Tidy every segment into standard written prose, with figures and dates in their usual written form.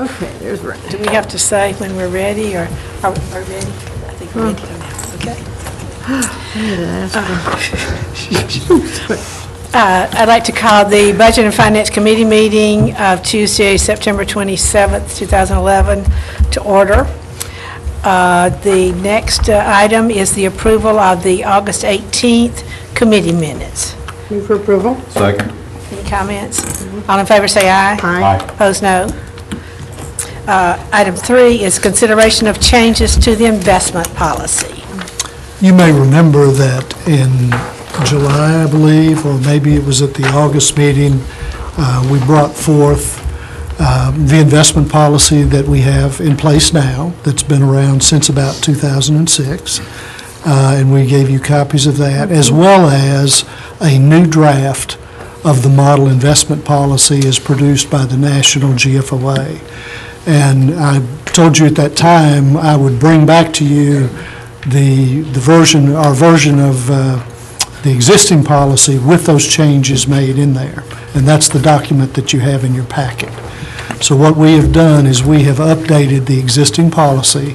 Okay, there's Ray. Do we have to say when we're ready, or are we ready? I think we're ready now, okay. I'd like to call the Budget and Finance Committee meeting of Tuesday, September 27th, 2011 to order. The next item is the approval of the August 18th committee minutes. Move for approval. Second. Any comments? All in favor say aye. Aye. Opposed, no. Item 3 is consideration of changes to the investment policy. You may remember that in July, I believe, or maybe it was at the August meeting, we brought forth the investment policy that we have in place now, that's been around since about 2006, and we gave you copies of that, as well as a new draft of the model investment policy as produced by the National GFOA. And I told you at that time I would bring back to you our version of the existing policy with those changes made in there. And that's the document that you have in your packet. So what we have done is we have updated the existing policy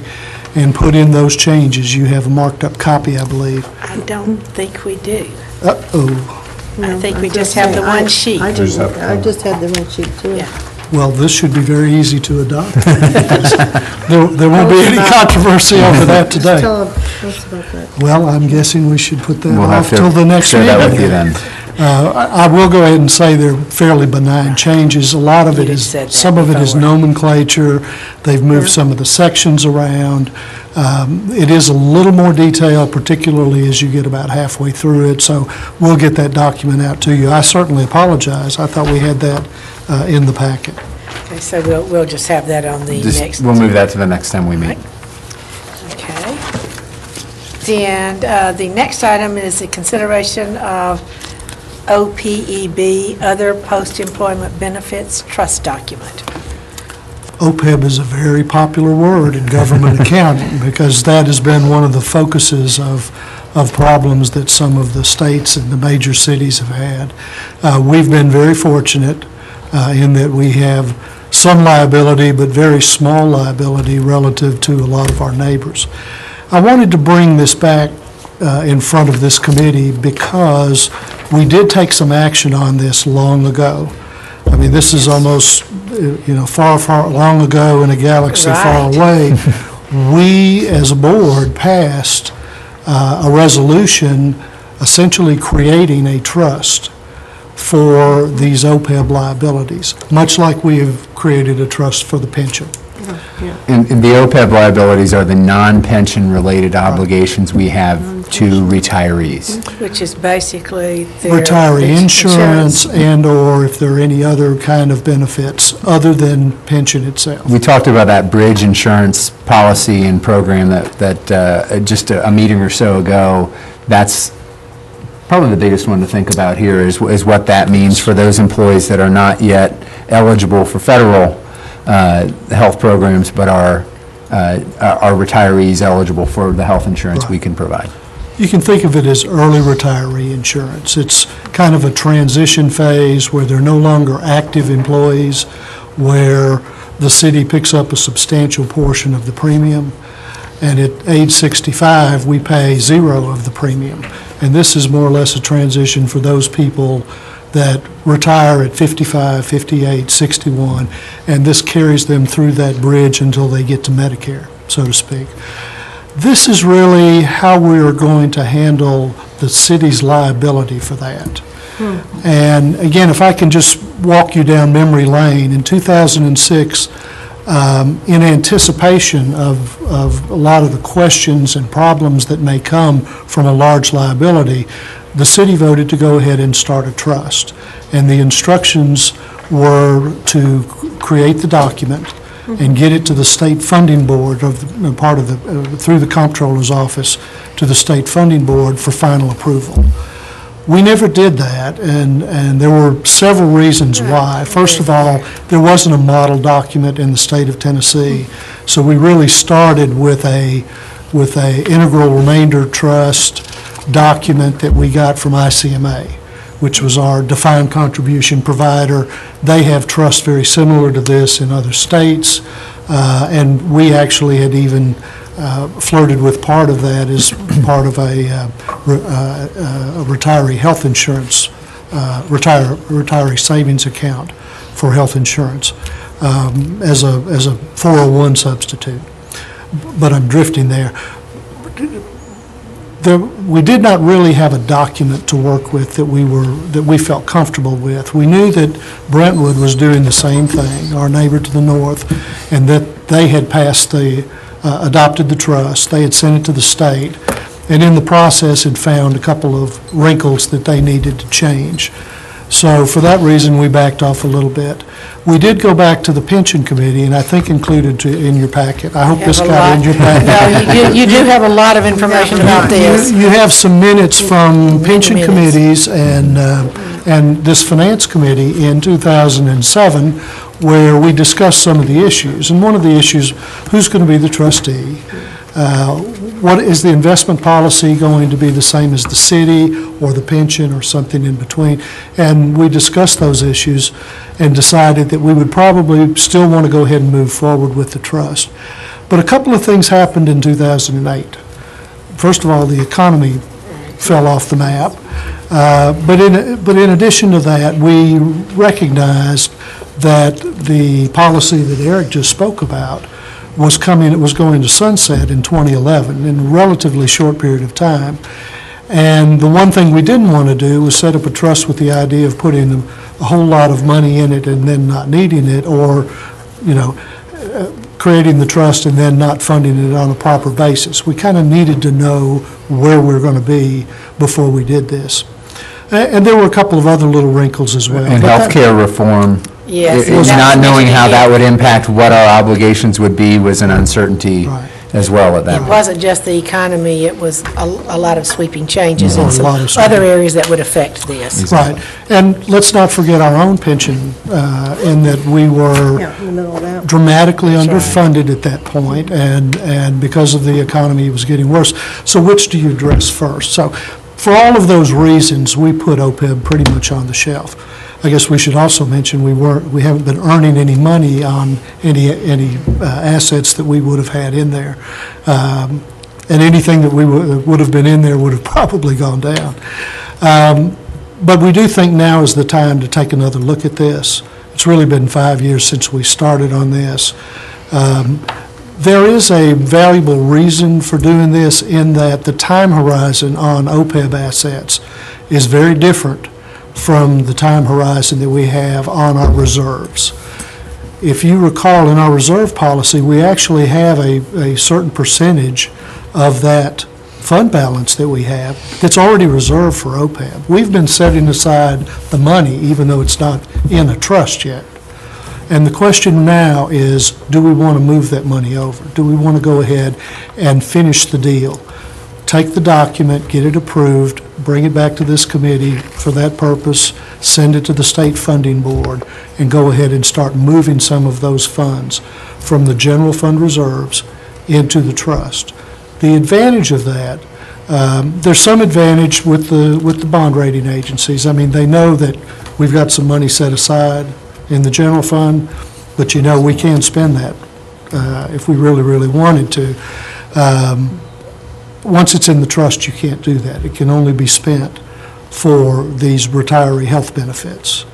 and put in those changes. You have a marked up copy, I believe. I don't think we do. Uh-oh. I think we just have the one sheet. I just had the one sheet, too. Yeah. Well, this should be very easy to adopt. There won't be any controversy over that today. Tell us about that. Well, I'm guessing we should put that We'll have off to till the next share meeting. that with you then. I will go ahead and say they're fairly benign changes. A lot of it You is, said that some of it is before. nomenclature. They've moved some of the sections around. It is a little more detailed, particularly as you get about halfway through it, so we'll get that document out to you. I certainly apologize. I thought we had that in the packet. Okay, so we'll just have that on the next. We'll move that to the next time we meet. Okay. And the next item is the consideration of OPEB, Other Post-Employment Benefits Trust Document. OPEB is a very popular word in government accounting because that has been one of the focuses of problems that some of the states and the major cities have had. We've been very fortunate in that we have some liability, but very small liability relative to a lot of our neighbors. I wanted to bring this back in front of this committee because we did take some action on this long ago. I mean, this is almost, far, far long ago in a galaxy far Right. away. We, as a board, passed a resolution essentially creating a trust for these OPEB liabilities, much like we have created a trust for the pension. And the OPEB liabilities are the non-pension related obligations we have to retirees. Which is basically their Retiree insurance and/or if there are any other kind of benefits other than pension itself. We talked about that bridge insurance policy and program that just a meeting or so ago. That's probably the biggest one to think about here is what that means for those employees that are not yet eligible for federal health programs, but are retirees eligible for the health insurance we can provide. You can think of it as early retiree insurance. It's kind of a transition phase where they're no longer active employees, where the city picks up a substantial portion of the premium, and at age 65, we pay zero of the premium. And this is more or less a transition for those people that retire at 55, 58, 61, and this carries them through that bridge until they get to Medicare, so to speak. This is really how we are going to handle the city's liability for that. And again, if I can just walk you down memory lane, in 2006, in anticipation of a lot of the questions and problems that may come from a large liability, the city voted to go ahead and start a trust. And the instructions were to create the document and get it to the state funding board through the comptroller's office to the state funding board for final approval. We never did that, and there were several reasons why. First of all, there wasn't a model document in the state of Tennessee, so we really started with a integral remainder trust document that we got from ICMA. which was our defined contribution provider. They have trusts very similar to this in other states, and we actually had even flirted with part of that as part of a retiree health insurance, retiree savings account for health insurance as a 401 substitute. But I'm drifting there. We did not really have a document to work with that we felt comfortable with. We knew that Brentwood was doing the same thing, our neighbor to the north, and that they had adopted the trust. They had sent it to the state, and in the process had found a couple of wrinkles that they needed to change. So for that reason, we backed off a little bit. We did go back to the pension committee, and I think included in your packet. I hope this got in your packet. No, you do have a lot of information about this. You have some minutes from pension minutes. committees and this finance committee in 2007, where we discussed some of the issues. And one of the issues, who's going to be the trustee? What is the investment policy going to be the same as the city or the pension or something in between? And we discussed those issues and decided that we would probably still want to go ahead and move forward with the trust. But a couple of things happened in 2008. First of all, the economy fell off the map. But in addition to that, we recognized that the policy that Eric just spoke about was going to sunset in 2011 in a relatively short period of time. And the one thing we didn't want to do was set up a trust with the idea of putting a whole lot of money in it and then not needing it, or, creating the trust and then not funding it on a proper basis. We kind of needed to know where we were going to be before we did this. And there were a couple of other little wrinkles as well. And healthcare reform, Yes, it was and that not was knowing how mentioned that here. would impact what our obligations would be was an uncertainty Right. as well at that It point. wasn't just the economy, it was a lot of sweeping changes A and some lot of sweeping. other areas that would affect this. Right. And let's not forget our own pension, in that we were Yeah, in the middle of that. dramatically underfunded at that point, and because of the economy, it was getting worse. So which do you address first? So for all of those reasons, we put OPEB pretty much on the shelf. I guess we should also mention we haven't been earning any money on any assets that we would have had in there. And anything that we would have been in there would have probably gone down. But we do think now is the time to take another look at this. It's really been 5 years since we started on this. There is a valuable reason for doing this in that the time horizon on OPEB assets is very different from the time horizon that we have on our reserves. If you recall, in our reserve policy, we actually have a certain percentage of that fund balance that we have that's already reserved for OPEB. We've been setting aside the money, even though it's not in a trust yet. And the question now is, do we want to move that money over? Do we want to go ahead and finish the deal? Take the document, get it approved, bring it back to this committee for that purpose, send it to the state funding board, and go ahead and start moving some of those funds from the general fund reserves into the trust. The advantage of that, there's some advantage with the bond rating agencies. I mean, they know that we've got some money set aside in the general fund, but we can spend that if we really, really wanted to. Once it's in the trust, you can't do that. It can only be spent for these retiree health benefits.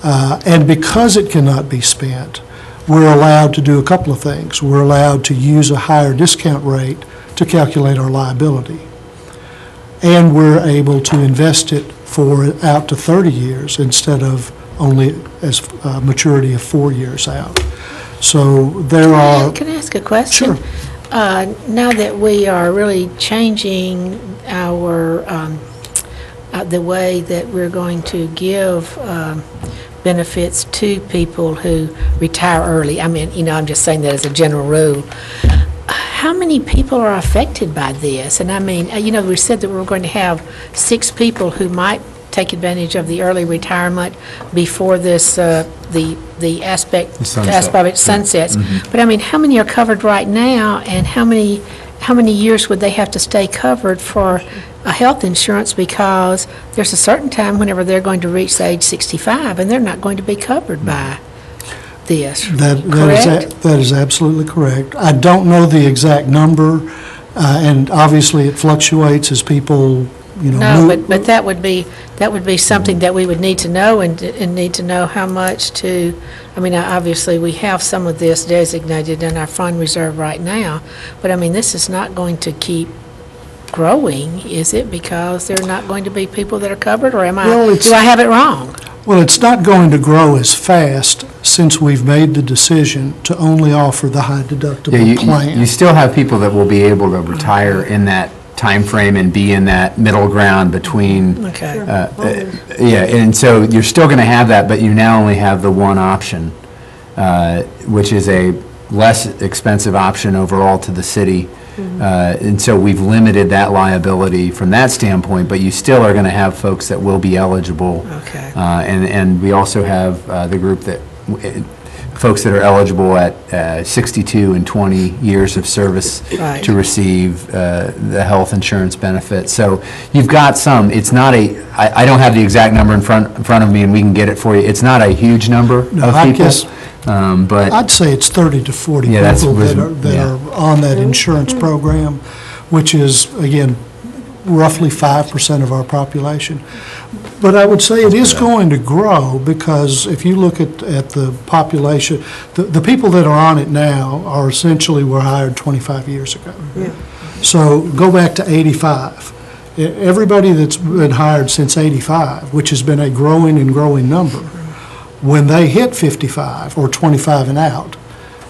And because it cannot be spent, we're allowed to do a couple of things. We're allowed to use a higher discount rate to calculate our liability. And we're able to invest it for out to 30 years instead of only as maturity of 4 years out. So there are... Can I ask a question? Sure. Now that we are really changing our, the way that we're going to give benefits to people who retire early, I mean, I'm just saying that as a general rule, how many people are affected by this? And I mean, we said that we were going to have 6 people who might take advantage of the early retirement before this, the aspect of it sunsets. Mm-hmm. But I mean, how many are covered right now, and how many years would they have to stay covered for a health insurance because there's a certain time whenever they're going to reach the age 65, and they're not going to be covered by this, correct? That is absolutely correct. I don't know the exact number, and obviously it fluctuates as people, No, move. but that would be something that we would need to know and need to know how much to, I mean, obviously, we have some of this designated in our fund reserve right now, but I mean, this is not going to keep growing, is it? Because there are not going to be people that are covered, or do I have it wrong? Well, it's not going to grow as fast since we've made the decision to only offer the high deductible plan. You still have people that will be able to retire in that time frame and be in that middle ground between. Okay. Yeah, and so you're still going to have that, but you now only have the one option, which is a less expensive option overall to the city. And so we've limited that liability from that standpoint, but you still are going to have folks that will be eligible. Okay. And we also have the group that, folks that are eligible at 62 and 20 years of service Right. to receive the health insurance benefit. So you've got some, it's not I don't have the exact number in front of me, and we can get it for you. It's not a huge number of people. I guess But I'd say it's 30 to 40 Yeah, that's people that reasonable, are on that insurance program, which is, again, roughly 5% of our population. But I would say it is going to grow, because if you look at the population, the people that are on it now are essentially were hired 25 years ago. So go back to 85. Everybody that's been hired since 85, which has been a growing and growing number, when they hit 55 or 25 and out,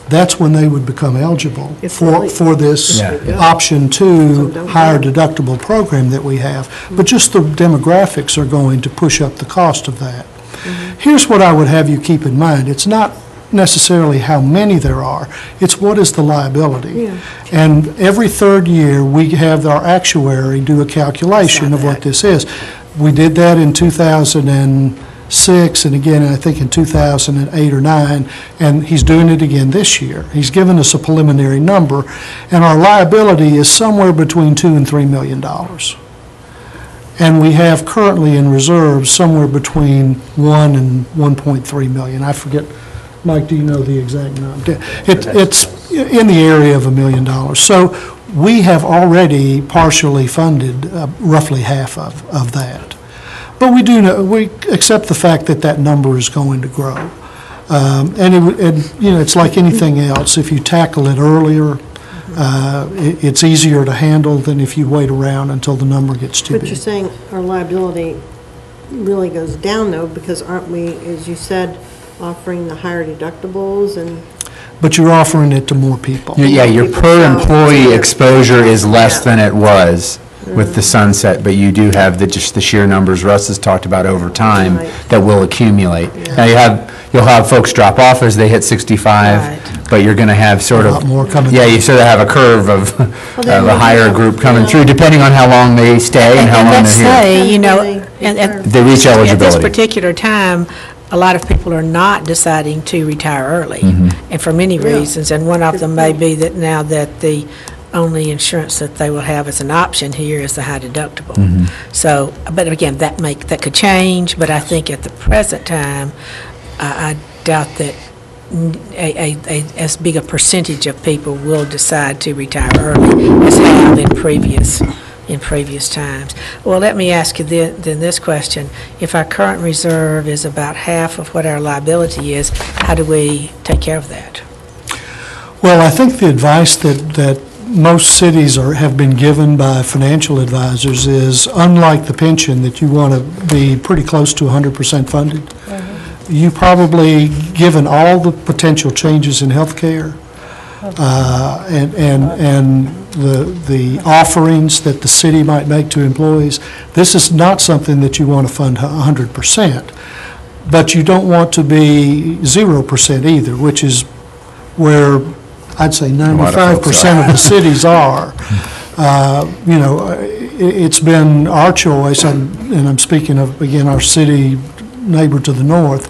that's when they would become eligible for this option 2 higher deductible program that we have. But just the demographics are going to push up the cost of that. Here's what I would have you keep in mind. It's not necessarily how many there are, it's what is the liability. And every third year, we have our actuary do a calculation of what this is. We did that in 2006, and again, I think in 2008 or 9, and he's doing it again this year. He's given us a preliminary number, and our liability is somewhere between $2 and $3 million. And we have currently in reserves somewhere between 1 and 1.3 million. I forget, Mike, do you know the exact number? It's in the area of $1 million. So we have already partially funded roughly half of that. But we do know, we accept the fact that that number is going to grow. It's like anything else. If you tackle it earlier, it's easier to handle than if you wait around until the number gets too big. But you're saying our liability really goes down, though, because aren't we, as you said, offering the higher deductibles and... But you're offering it to more people. Yeah, your per employee exposure is less than it was with the sunset, but you do have just the sheer numbers Russ has talked about over time that will accumulate. Now you'll have folks drop off as they hit 65, but you're going to have sort A of lot more coming yeah, in. you sort of have a curve of a higher group coming through, depending on how long they stay and how long let's they're here. say, They reach at this eligibility. particular time, a lot of people are not deciding to retire early, and for many reasons, and one of them may be that now that the only insurance that they will have as an option here is the high deductible. So, but again, that could change, but I think at the present time, I doubt that as big a percentage of people will decide to retire early as have in previous times. Well, let me ask you then this question. If our current reserve is about half of what our liability is, how do we take care of that? Well, I think the advice that most cities have been given by financial advisors is, unlike the pension, that you want to be pretty close to 100% funded. You probably, given all the potential changes in healthcare and the offerings that the city might make to employees, this is not something that you want to fund 100%. But you don't want to be 0% either, which is where I'd say 95% of the cities are. It's been our choice, and I'm speaking of, again, our city neighbor to the north,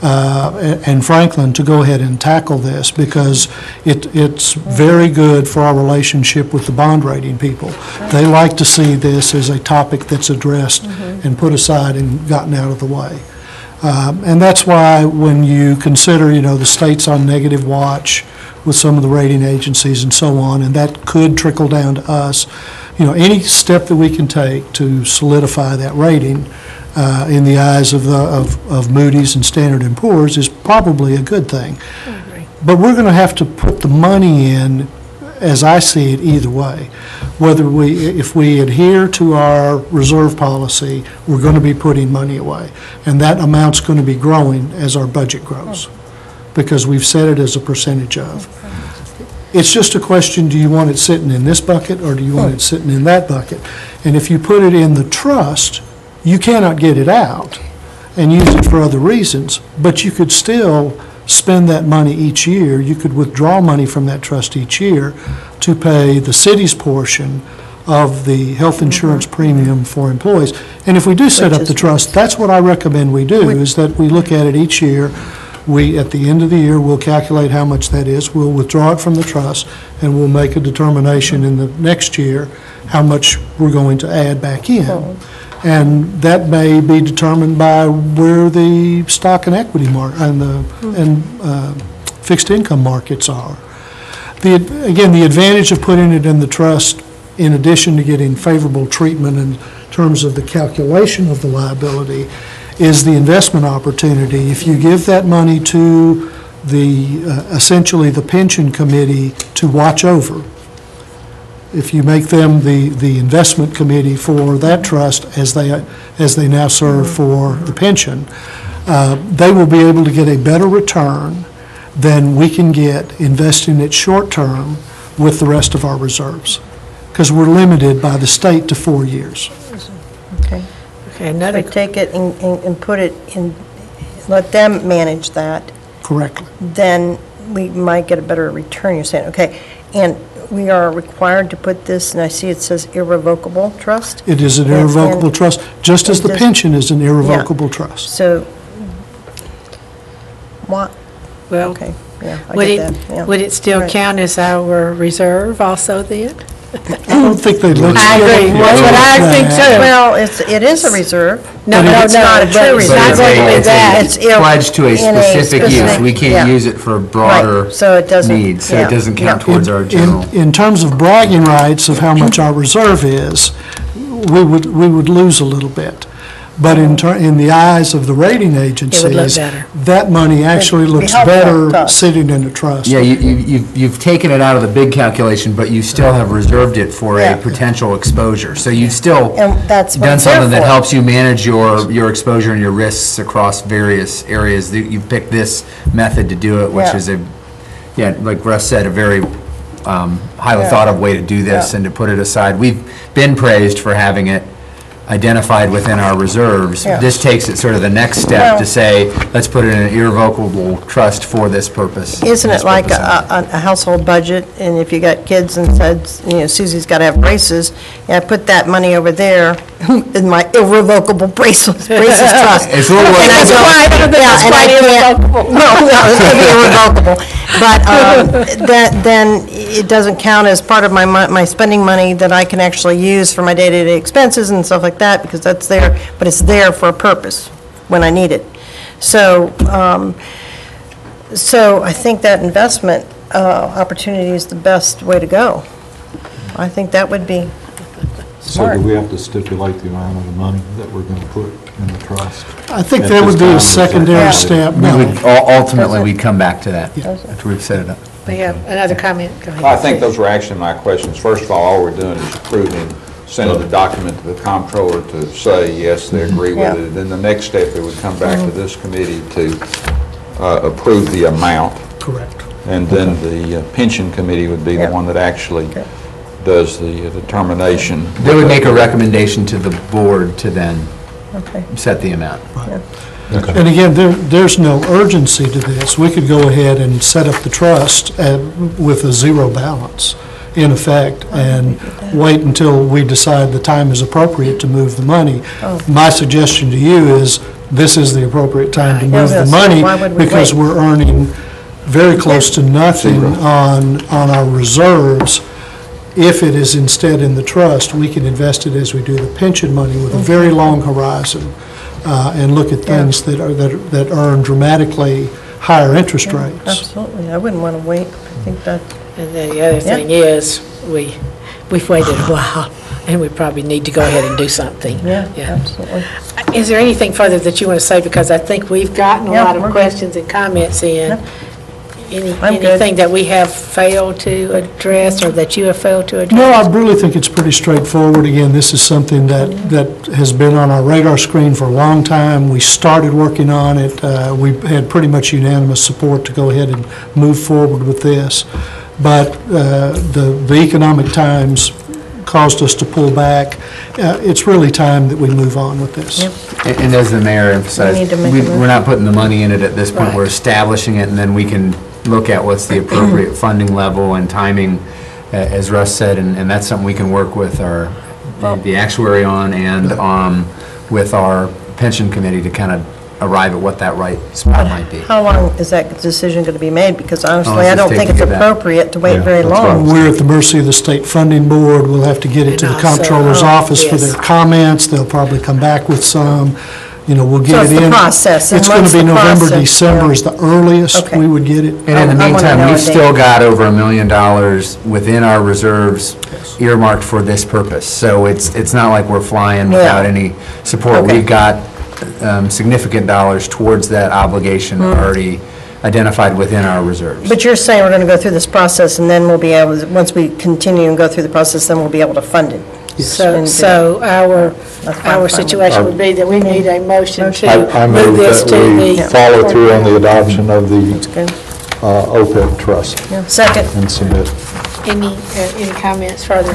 and Franklin to go ahead and tackle this, because it's very good for our relationship with the bond rating people. They like to see this as a topic that's addressed and put aside and gotten out of the way. And that's why when you consider, the state's on negative watch with some of the rating agencies and so on, and that could trickle down to us, any step that we can take to solidify that rating in the eyes of Moody's and Standard & Poor's is probably a good thing. But we're going to have to put the money in, as I see it, either way. If we adhere to our reserve policy, we're going to be putting money away. And that amount's going to be growing as our budget grows, because we've set it as a percentage of. It's just a question, do you want it sitting in this bucket or do you want it sitting in that bucket? And if you put it in the trust, you cannot get it out and use it for other reasons, but you could still spend that money each year. You could withdraw money from that trust each year to pay the city's portion of the health insurance premium for employees. And if we do set up the trust, that's what I recommend we do, is that we look at it each year. At the end of the year, we'll calculate how much that is. We'll withdraw it from the trust, and we'll make a determination in the next year how much we're going to add back in. And that may be determined by where the stock and equity market and fixed income markets are. Again, the advantage of putting it in the trust, in addition to getting favorable treatment in terms of the calculation of the liability, is the investment opportunity. If you give that money to essentially the pension committee to watch over, if you make them the investment committee for that trust as they now serve for the pension, they will be able to get a better return than we can get investing it short term with the rest of our reserves, because we're limited by the state to 4 years. Okay. Okay, We take it and put it in, let them manage that, Correctly. then we might get a better return, you're saying, okay. And we are required to put this, and I see it says irrevocable trust? It is an And- irrevocable trust, just as and the just- pension is an irrevocable trust. So, what, well, okay, yeah, I would get that, yeah. would it still Right. count as our reserve also then? I don't think they'd let you. I agree. That's what I think too. Well, it is a reserve. No, But no, it's no, not a but true it's reserve. not going to be It's that. It's pledged to a in a specific use. specific- We yeah. can't use it for broader Right, so it doesn't- needs, so yeah, it doesn't count yeah. towards our general. In terms of bragging rights of how much our reserve is, we would lose a little bit. But in the eyes of the rating agencies, better. that money actually It'd be looks helpful to better us. sitting in a trust. Yeah, you've taken it out of the big calculation, but you still have reserved it for a Yeah. potential exposure. So you've still And that's what done it's there something that for. helps you manage your exposure and your risks across various areas. You've picked this method to do it, which Yeah. is like Russ said, a very highly Yeah. thought of way to do this Yeah. and to put it aside. We've been praised for having it identified within our reserves. Yeah. This takes it sort of the next step Well- to say, let's put it in an irrevocable trust for this purpose. Isn't this it like purpose only. a household budget, and if you got kids and said, Susie's got to have braces, yeah, I put that money over there in my irrevocable braces trust. It's a little And I like- go, yeah, and I can't- No, it's going to be irrevocable. But then it doesn't count as part of my spending money that I can actually use for my day-to-day expenses and stuff like that, because that's there, but it's there for a purpose when I need it. So, so I think that investment opportunity is the best way to go. I think that would be So smart. do we have to stipulate the amount of the money that we're going to put in the trust? I think At that would this be time, a is that- secondary Yeah. step. We No. would, ultimately, we'd come back to that after we've set it up. We have another comment. Go ahead. I think those were actually my questions. First of all we're doing is approving, sending the document to the comptroller to say, yes, they agree with Yeah. it. Then the next step, it would come back to this committee to approve the amount. Correct. And then the pension committee would be the Yeah. one that actually does the determination. They would make a recommendation to the board to then Okay. set the amount. And again, there's no urgency to this. We could go ahead and set up the trust with a zero balance, in effect, and wait until we decide the time is appropriate to move the money. My suggestion to you is this is the appropriate time to Yeah, move the yes. money Why would we because wait? we're earning very close to nothing on our reserves. If it is instead in the trust, we can invest it as we do the pension money with a very long horizon and look at things that earn dramatically higher interest rates. Absolutely, I wouldn't want to wait. I think that, And then the other thing is, we've waited a while, and we probably need to go ahead and do something. yeah, absolutely. Is there anything further that you want to say? Because I think we've gotten a Yeah, lot of we're good. questions and comments in. I'm good. Anything that we have failed to address, or that you have failed to address? No, I really think it's pretty straightforward. Again, this is something that has been on our radar screen for a long time. We started working on it. We had pretty much unanimous support to go ahead and move forward with this. But the economic times caused us to pull back. It's really time that we move on with this. And as the mayor emphasized, We need to make a move. we're not putting the money in it at this point. Right. We're establishing it, and then we can look at what's the appropriate funding level and timing, as Russ said, and that's something we can work with the actuary on and with our pension committee to kind of arrive at what that right spot might be. How long is that decision going to be made? Because honestly, it's I don't just think it's taking it back. appropriate to wait Yeah, very that's long. We're at the mercy of the state funding board. We'll have to get it to the And also, comptroller's office for yes. their comments. They'll probably come back with some. We'll So get it's it the in. process, and It's going once to be the November, process- December yeah. is the earliest Okay. we would get it. And in the I wanna meantime, know we've a still date. got over $1 million within our reserves earmarked for this purpose. So it's not like we're flying without any support. Okay. We've got significant dollars towards that obligation already identified within our reserves. But you're saying we're going to go through this process, and then we'll be able, once we continue and go through the process, then we'll be able to fund it? So our fine with situation would be that we need a motion to I move move this that to we the... follow through on the adoption of the Good. OPEB trust Yeah. Second. and submit. Any comments further?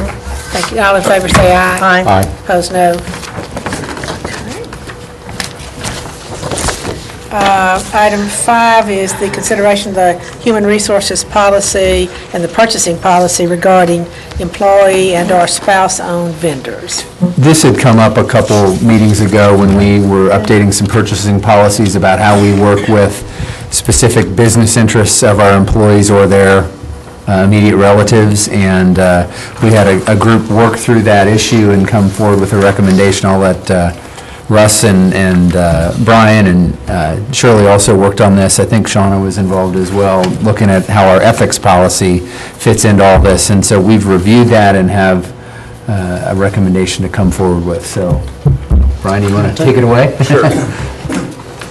Thank you. All in favor, say aye. Aye. Aye. Opposed, no. Item 5 is the consideration of the human resources policy and the purchasing policy regarding employee and/or spouse-owned vendors. This had come up a couple meetings ago when we were updating some purchasing policies about how we work with specific business interests of our employees or their immediate relatives, and we had a group work through that issue and come forward with a recommendation. I'll let Russ and Brian and Shirley also worked on this. I think Shauna was involved as well, looking at how our ethics policy fits into all this. And so we've reviewed that and have a recommendation to come forward with. So, Brian, you want to take it away? Sure.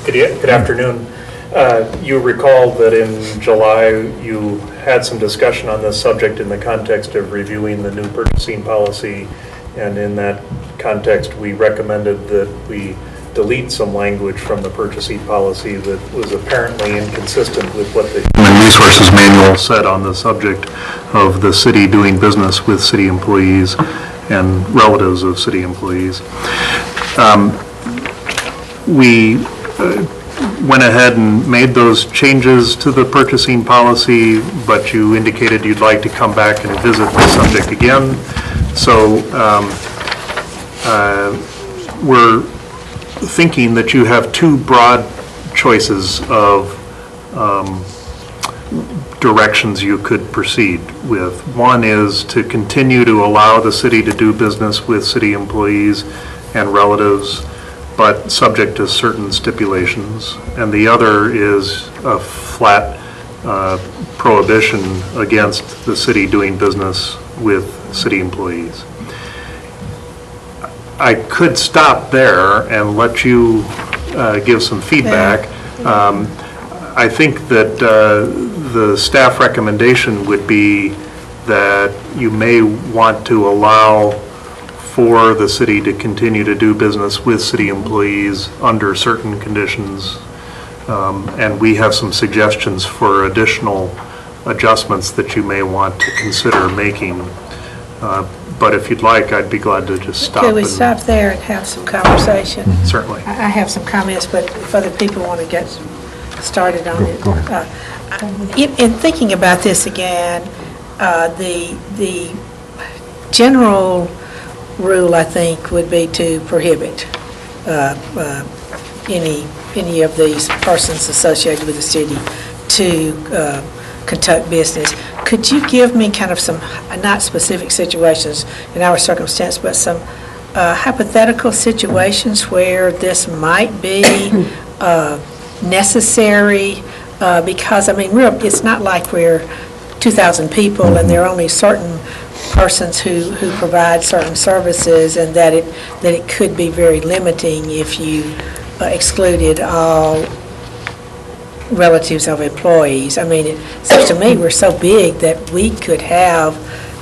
Good afternoon. You recall that in July, you had some discussion on this subject in the context of reviewing the new purchasing policy, and in that context, we recommended that we delete some language from the purchasing policy that was apparently inconsistent with what the Human Resources Manual said on the subject of the city doing business with city employees and relatives of city employees. We went ahead and made those changes to the purchasing policy, but you indicated you'd like to come back and visit the subject again. So we're thinking that you have two broad choices of directions you could proceed with. One is to continue to allow the city to do business with city employees and relatives, but subject to certain stipulations. And the other is a flat prohibition against the city doing business with city employees. I could stop there and let you give some feedback. I think that the staff recommendation would be that you may want to allow for the city to continue to do business with city employees under certain conditions. And we have some suggestions for additional adjustments that you may want to consider making. But if you'd like, I'd be glad to just stop. Could we and- stop there and have some conversation? Certainly. I have some comments, but if other people want to get started on it. In thinking about this again, the general rule, I think, would be to prohibit any of these persons associated with the city to conduct business. Could you give me kind of some, not specific situations in our circumstance, but some hypothetical situations where this might be necessary? Because, I mean, it's not like we're 2,000 people and there are only certain persons who provide certain services, and that it could be very limiting if you excluded all relatives of employees. I mean, it seems to me we're so big that we could have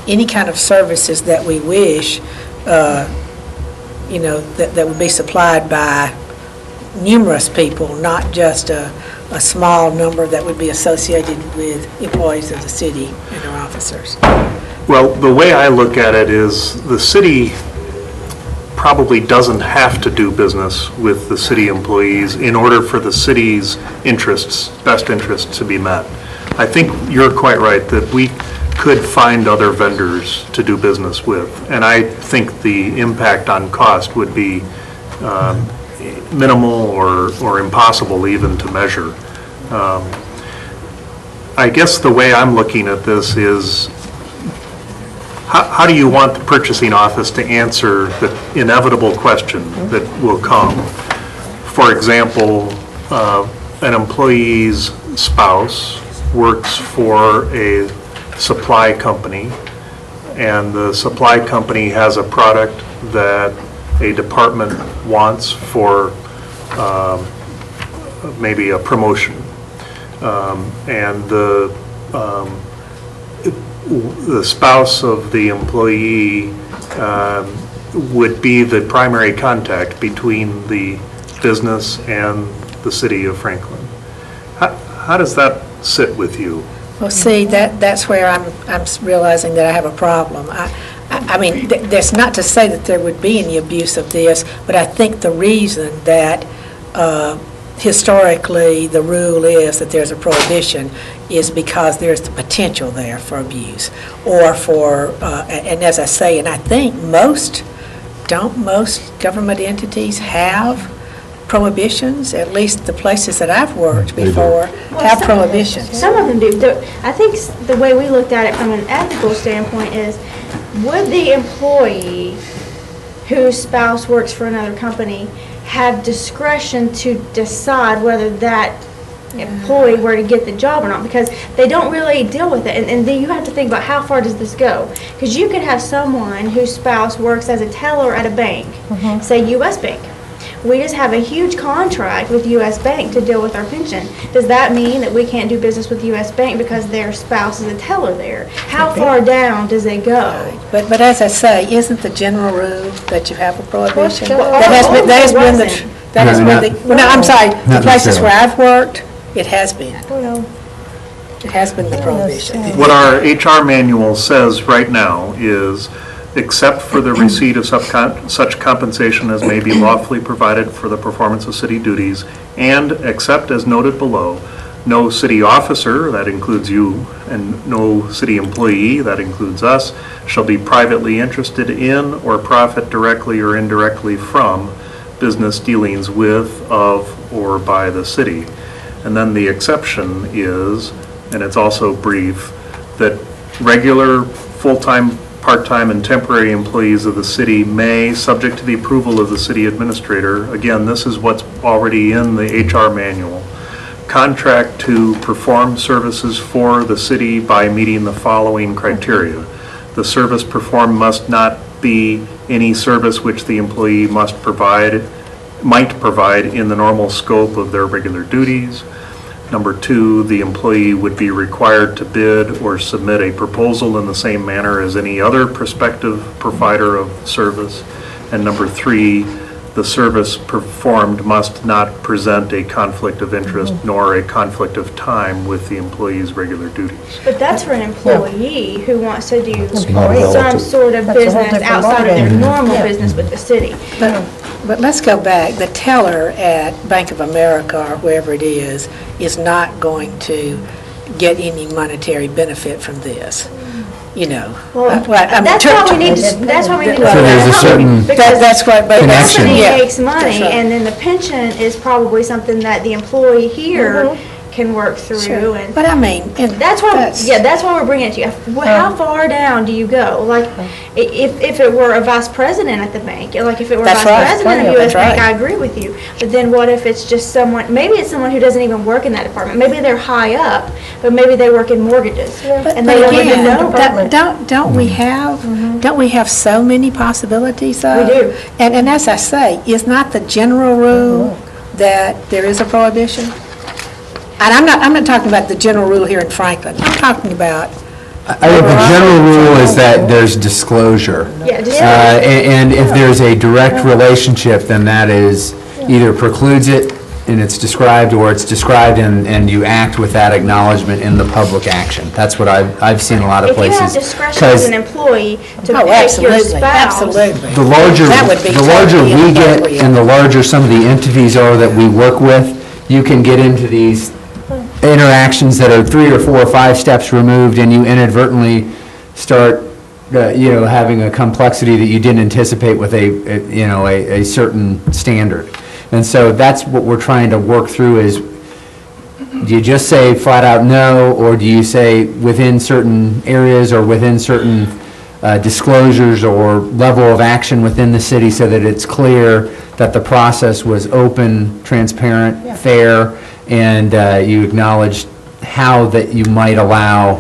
any kind of services that we wish, that would be supplied by numerous people, not just a small number that would be associated with employees of the city and our officers. Well, the way I look at it is the city probably doesn't have to do business with the city employees in order for the city's best interests to be met. I think you're quite right that we could find other vendors to do business with, and I think the impact on cost would be minimal or impossible even to measure. I guess the way I'm looking at this is, how do you want the purchasing office to answer the inevitable question that will come? For example, an employee's spouse works for a supply company, and the supply company has a product that a department wants for maybe a promotion. And the spouse of the employee would be the primary contact between the business and the city of Franklin. How does that sit with you? Well, see, that's where I'm realizing that I have a problem. I mean, that's not to say that there would be any abuse of this, but I think the reason that historically the rule is that there's a prohibition is because there's the potential there for abuse, or for, and as I say, and I think most government entities have prohibitions, at least the places that I've worked before have prohibitions. Some of them do. I think the way we looked at it from an ethical standpoint is, would the employee whose spouse works for another company have discretion to decide whether that employee were to get the job or not? Because they don't really deal with it. And then you have to think about, how far does this go? Because you could have someone whose spouse works as a teller at a bank, say U.S. Bank. We just have a huge contract with U.S. Bank to deal with our pension. Does that mean that we can't do business with U.S. Bank because their spouse is a teller there? How far down does it go? But as I say, isn't the general rule that you have a prohibition? Well, That has been the, I'm sorry, the Not places necessarily. where I've worked, it has been. Well, It has been the prohibition. What our HR manual says right now is, except for the receipt of such compensation as may be lawfully provided for the performance of city duties, and except as noted below, no city officer, that includes you, and no city employee, that includes us, shall be privately interested in or profit directly or indirectly from business dealings with, of, or by the city. And then the exception is, and it's also brief, that regular, full-time, part-time, and temporary employees of the city may, subject to the approval of the city administrator, again, this is what's already in the HR manual, contract to perform services for the city by meeting the following criteria. The service performed must not be any service which the employee might provide in the normal scope of their regular duties. Number two, the employee would be required to bid or submit a proposal in the same manner as any other prospective provider of service. And number three, the service performed must not present a conflict of interest nor a conflict of time with the employee's regular duties. but that's for an employee who wants to do not some relative. sort of That's a whole business different outside of their ballgame. normal business with the city. But let's go back. The teller at Bank of America, or wherever it is not going to get any monetary benefit from this. you know. Well, I mean, that's why we need to, that's why we need to. So there's a certain That's what, but. connection. The company Yeah, makes that's money, right. and then the pension is probably something that the employee here can work through, Sure. and But I mean, and that's why, that's why we're bringing it to you. How far down do you go? Like, if it were a vice president at the bank, like if it were a That's vice right. president of That's US Bank, right. I agree with you. But then what if it's just someone, maybe it's someone who doesn't even work in that department. Maybe they're high up, but maybe they work in mortgages. And they but don't even again, know. don't we have so many possibilities though? We do. And as I say, is not the general rule that there is a prohibition? And I'm not talking about the general rule here in Franklin. I'm talking about, I think the general rule is that there's disclosure. Yeah, just. And if there's a direct relationship, then that is either precludes it and it's described, or it's described and you act with that acknowledgement in the public action. That's what I've seen a lot of If you places. have discretion 'Cause as an employee to oh, pick your absolutely, spouse. absolutely. The larger, That would be the larger totally we get inappropriate. and the larger some of the entities are that we work with, you can get into these interactions that are 3 or 4 or 5 steps removed, and you inadvertently start, having a complexity that you didn't anticipate with a certain standard. And so that's what we're trying to work through is, do you just say flat out no, or do you say within certain areas or within certain disclosures or level of action within the city so that it's clear that the process was open, transparent, fair, and you acknowledge how that you might allow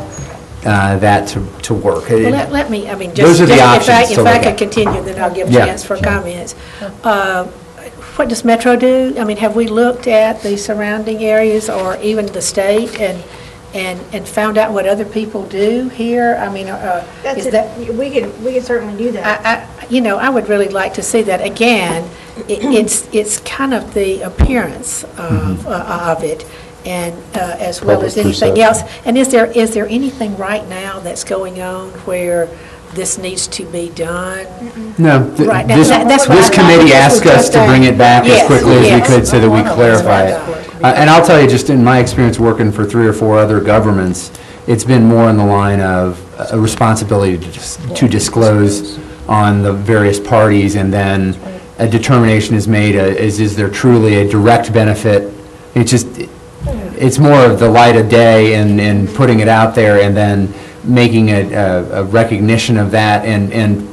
that to work. Well, let me, I mean, Those just, are the if options to I look could at. continue, then I'll give a Yeah. chance for comments. What does Metro do? I mean, have we looked at the surrounding areas or even the state and found out what other people do here? I mean, That's is it. that, We could certainly do that. I would really like to see that. Again, it's kind of the appearance of it, and as well as Public anything perception. else. And is there anything right now that's going on where this needs to be done? No, Right, now, this that's what this I thought. committee This asked was us just to bring it back as Yes, quickly as we yes. could so that we clarify it. Right. And I'll tell you, just in my experience working for 3 or 4 other governments, it's been more in the line of a responsibility to disclose on the various parties, and then a determination is made, is there truly a direct benefit? It's more of the light of day and putting it out there, and then making a recognition of that, and in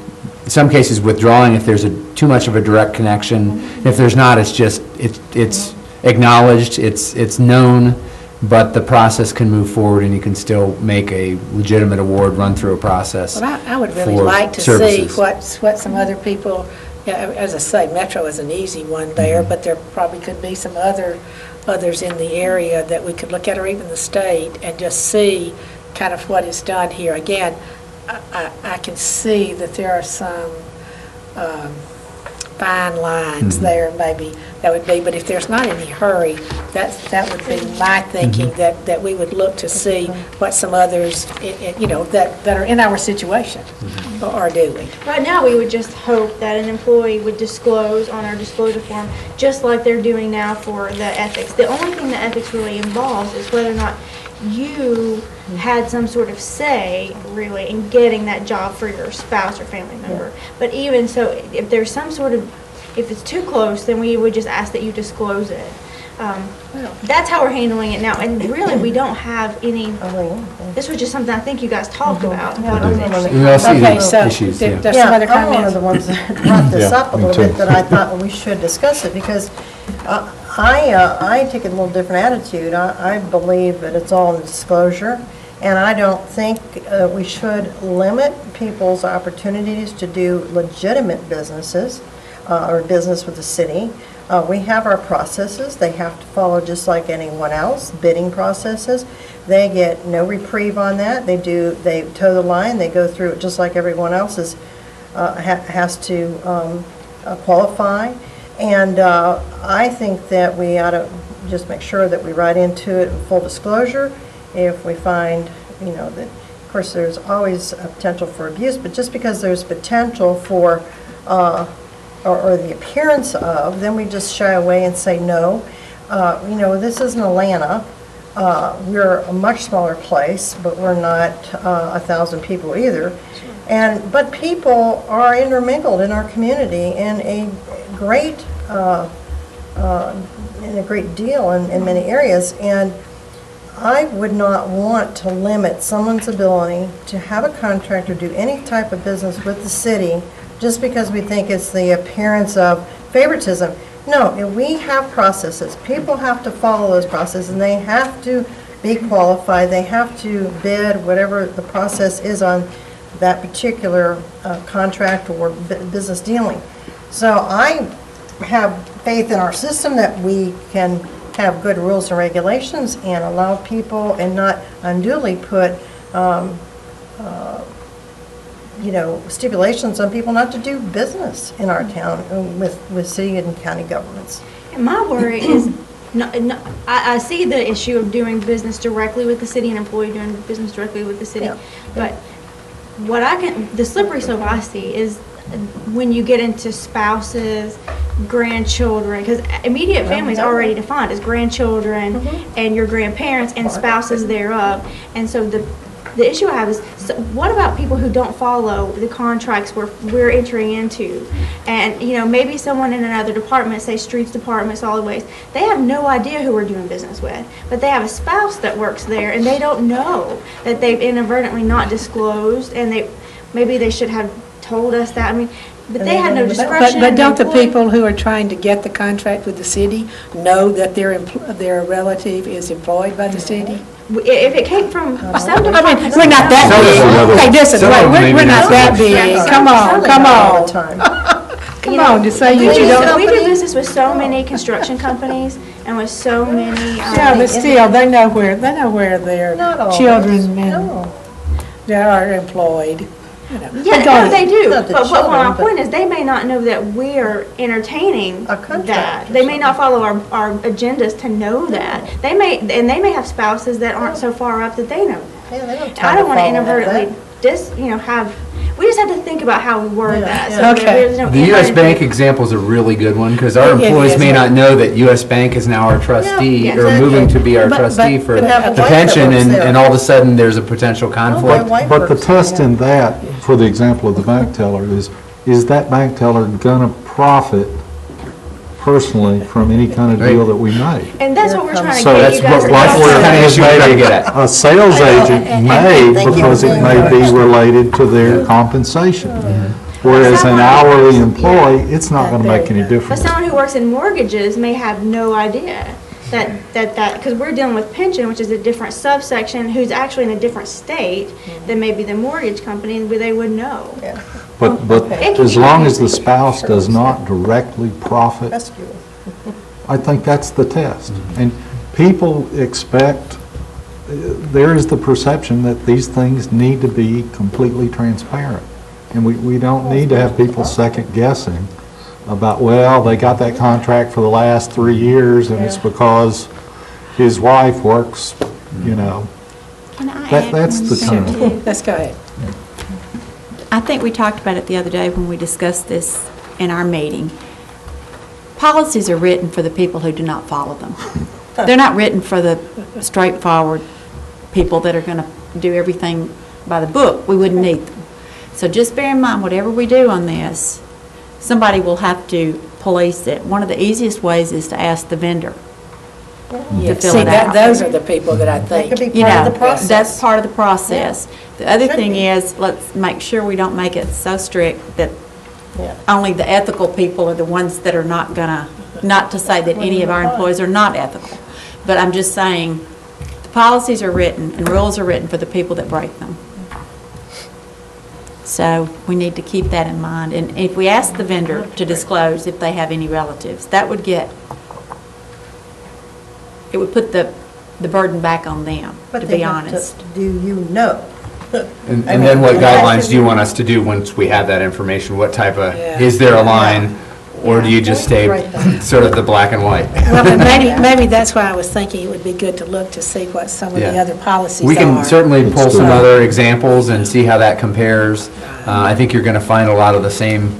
some cases withdrawing if there's too much of a direct connection. If there's not, it's acknowledged, it's known, but the process can move forward and you can still make a legitimate award run through a process. But I would really for like to see services. what some other people, as I say, Metro is an easy one there, but there probably could be some others in the area that we could look at, or even the state, and just see kind of what is done here. Again, I can see that there are some fine lines there, maybe, that would be, but if there's not any hurry, that would be my thinking, that we would look to see what some others, that are in our situation are doing. Right now, we would just hope that an employee would disclose on our disclosure form, just like they're doing now for the ethics. The only thing that ethics really involves is whether or not you had some sort of say, really, in getting that job for your spouse or family member. But even so, if there's some sort of, if it's too close, then we would just ask that you disclose it. That's how we're handling it now, and really, we don't have any, this was just something I think you guys talked about. We all see Okay, the so issues, yeah. there's some other I'm one of comments. the ones that brought this Yeah, up a me little bit, too. that I thought we should discuss it, because I take a little different attitude. I believe that it's all in disclosure, and I don't think we should limit people's opportunities to do legitimate businesses or business with the city. We have our processes. They have to follow just like anyone else, bidding processes. They get no reprieve on that. They toe the line. They go through it just like everyone else has to qualify. And I think that we ought to just make sure that we write into it full disclosure. If we find, that, of course, there's always a potential for abuse, but just because there's potential for, or the appearance of, then we just shy away and say no. This isn't Atlanta. We're a much smaller place, but we're not 1,000 people either. But people are intermingled in our community in a great deal in many areas. And I would not want to limit someone's ability to have a contract or do any type of business with the city just because we think it's the appearance of favoritism. No, we have processes. People have to follow those processes, and they have to be qualified. They have to bid whatever the process is on that particular contract or business dealing. So I have faith in our system that we can have good rules and regulations and allow people and not unduly put, stipulations on people not to do business in our town with city and county governments. And my worry is, I see the issue of doing business directly with the city, an employee doing business directly with the city. Yeah. But the slippery slope I see is when you get into spouses, grandchildren, because immediate family is already defined as grandchildren and your grandparents and spouses thereof. And so the issue I have is, so what about people who don't follow the contracts we're entering into? And, maybe someone in another department, say streets department, solid waste, they have no idea who we're doing business with. But they have a spouse that works there, and they don't know that they've inadvertently not disclosed, and maybe they should have told us that. But they had no discretion. But don't the people who are trying to get the contract with the city know that their relative is employed by the city? If it came from some department. We're not that big. Okay, listen, we're not that big. Come on, to say you don't. We do business with so many construction companies and with so many. Yeah, but still, they know where their children that are employed. Yeah, no, they do. But my point is, they may not know that we're entertaining that. They may not follow our agendas to know that. They may have spouses that aren't so far up that they know that. Yeah, they don't have I don't want to follow inadvertently have. We just have to think about how we word that. So Okay. there's no The U.S. Bank example is a really good one, because our employees may not know that U.S. Bank is now our trustee, Yeah, or exactly. moving to be our But- trustee for But have a the wife that pension, works there. and all of a sudden, there's a potential my conflict. wife But the works, test in that, for the example of the bank teller, is that bank teller going to profit personally from any kind of deal that we make? And that's what we're trying to So get that's you guys what, to like know. where kind of issue we're trying to get at. a sales agent may, thank you because for it doing may that. be related to their compensation. Whereas an hourly employee, it's not going to make any But difference. someone who works in mortgages may have no idea that, because we're dealing with pension, which is a different subsection, who's actually in a different state than maybe the mortgage company, where they would know. But as long as the spouse does not directly profit, rescue. I think that's the test. And people expect, there is the perception that these things need to be completely transparent. And we don't need to have people second guessing about, well, they got that contract for the last 3 years and it's because his wife works, Can I add that's the something, time. too? Let's go ahead. I think we talked about it the other day when we discussed this in our meeting. Policies are written for the people who do not follow them. They're not written for the straightforward people that are going to do everything by the book. We wouldn't need them. So just bear in mind, whatever we do on this, somebody will have to police it. One of the easiest ways is to ask the vendor to fill See, it out. those are the people that I That could think. be You part of know, the process. that's part of the process. The other Should thing be. is, let's make sure we don't make it so strict that Yeah. only the ethical people are the ones that are not gonna, not to say that any of our employees are not ethical. But I'm just saying, the policies are written and rules are written for the people that break them. So we need to keep that in mind. And if we ask the vendor to disclose if they have any relatives, that would it would put the burden back on them, But to they be have to- honest. Do you know? And then what guidelines do you want us to do once we have that information? What type of, Yeah. is there a line, or do you just stay sort of the black and white? Well, and maybe that's why I was thinking it would be good to look to see what some of the Yeah. other policies are. We can certainly pull some Right. other examples and see how that compares. I think you're going to find a lot of the same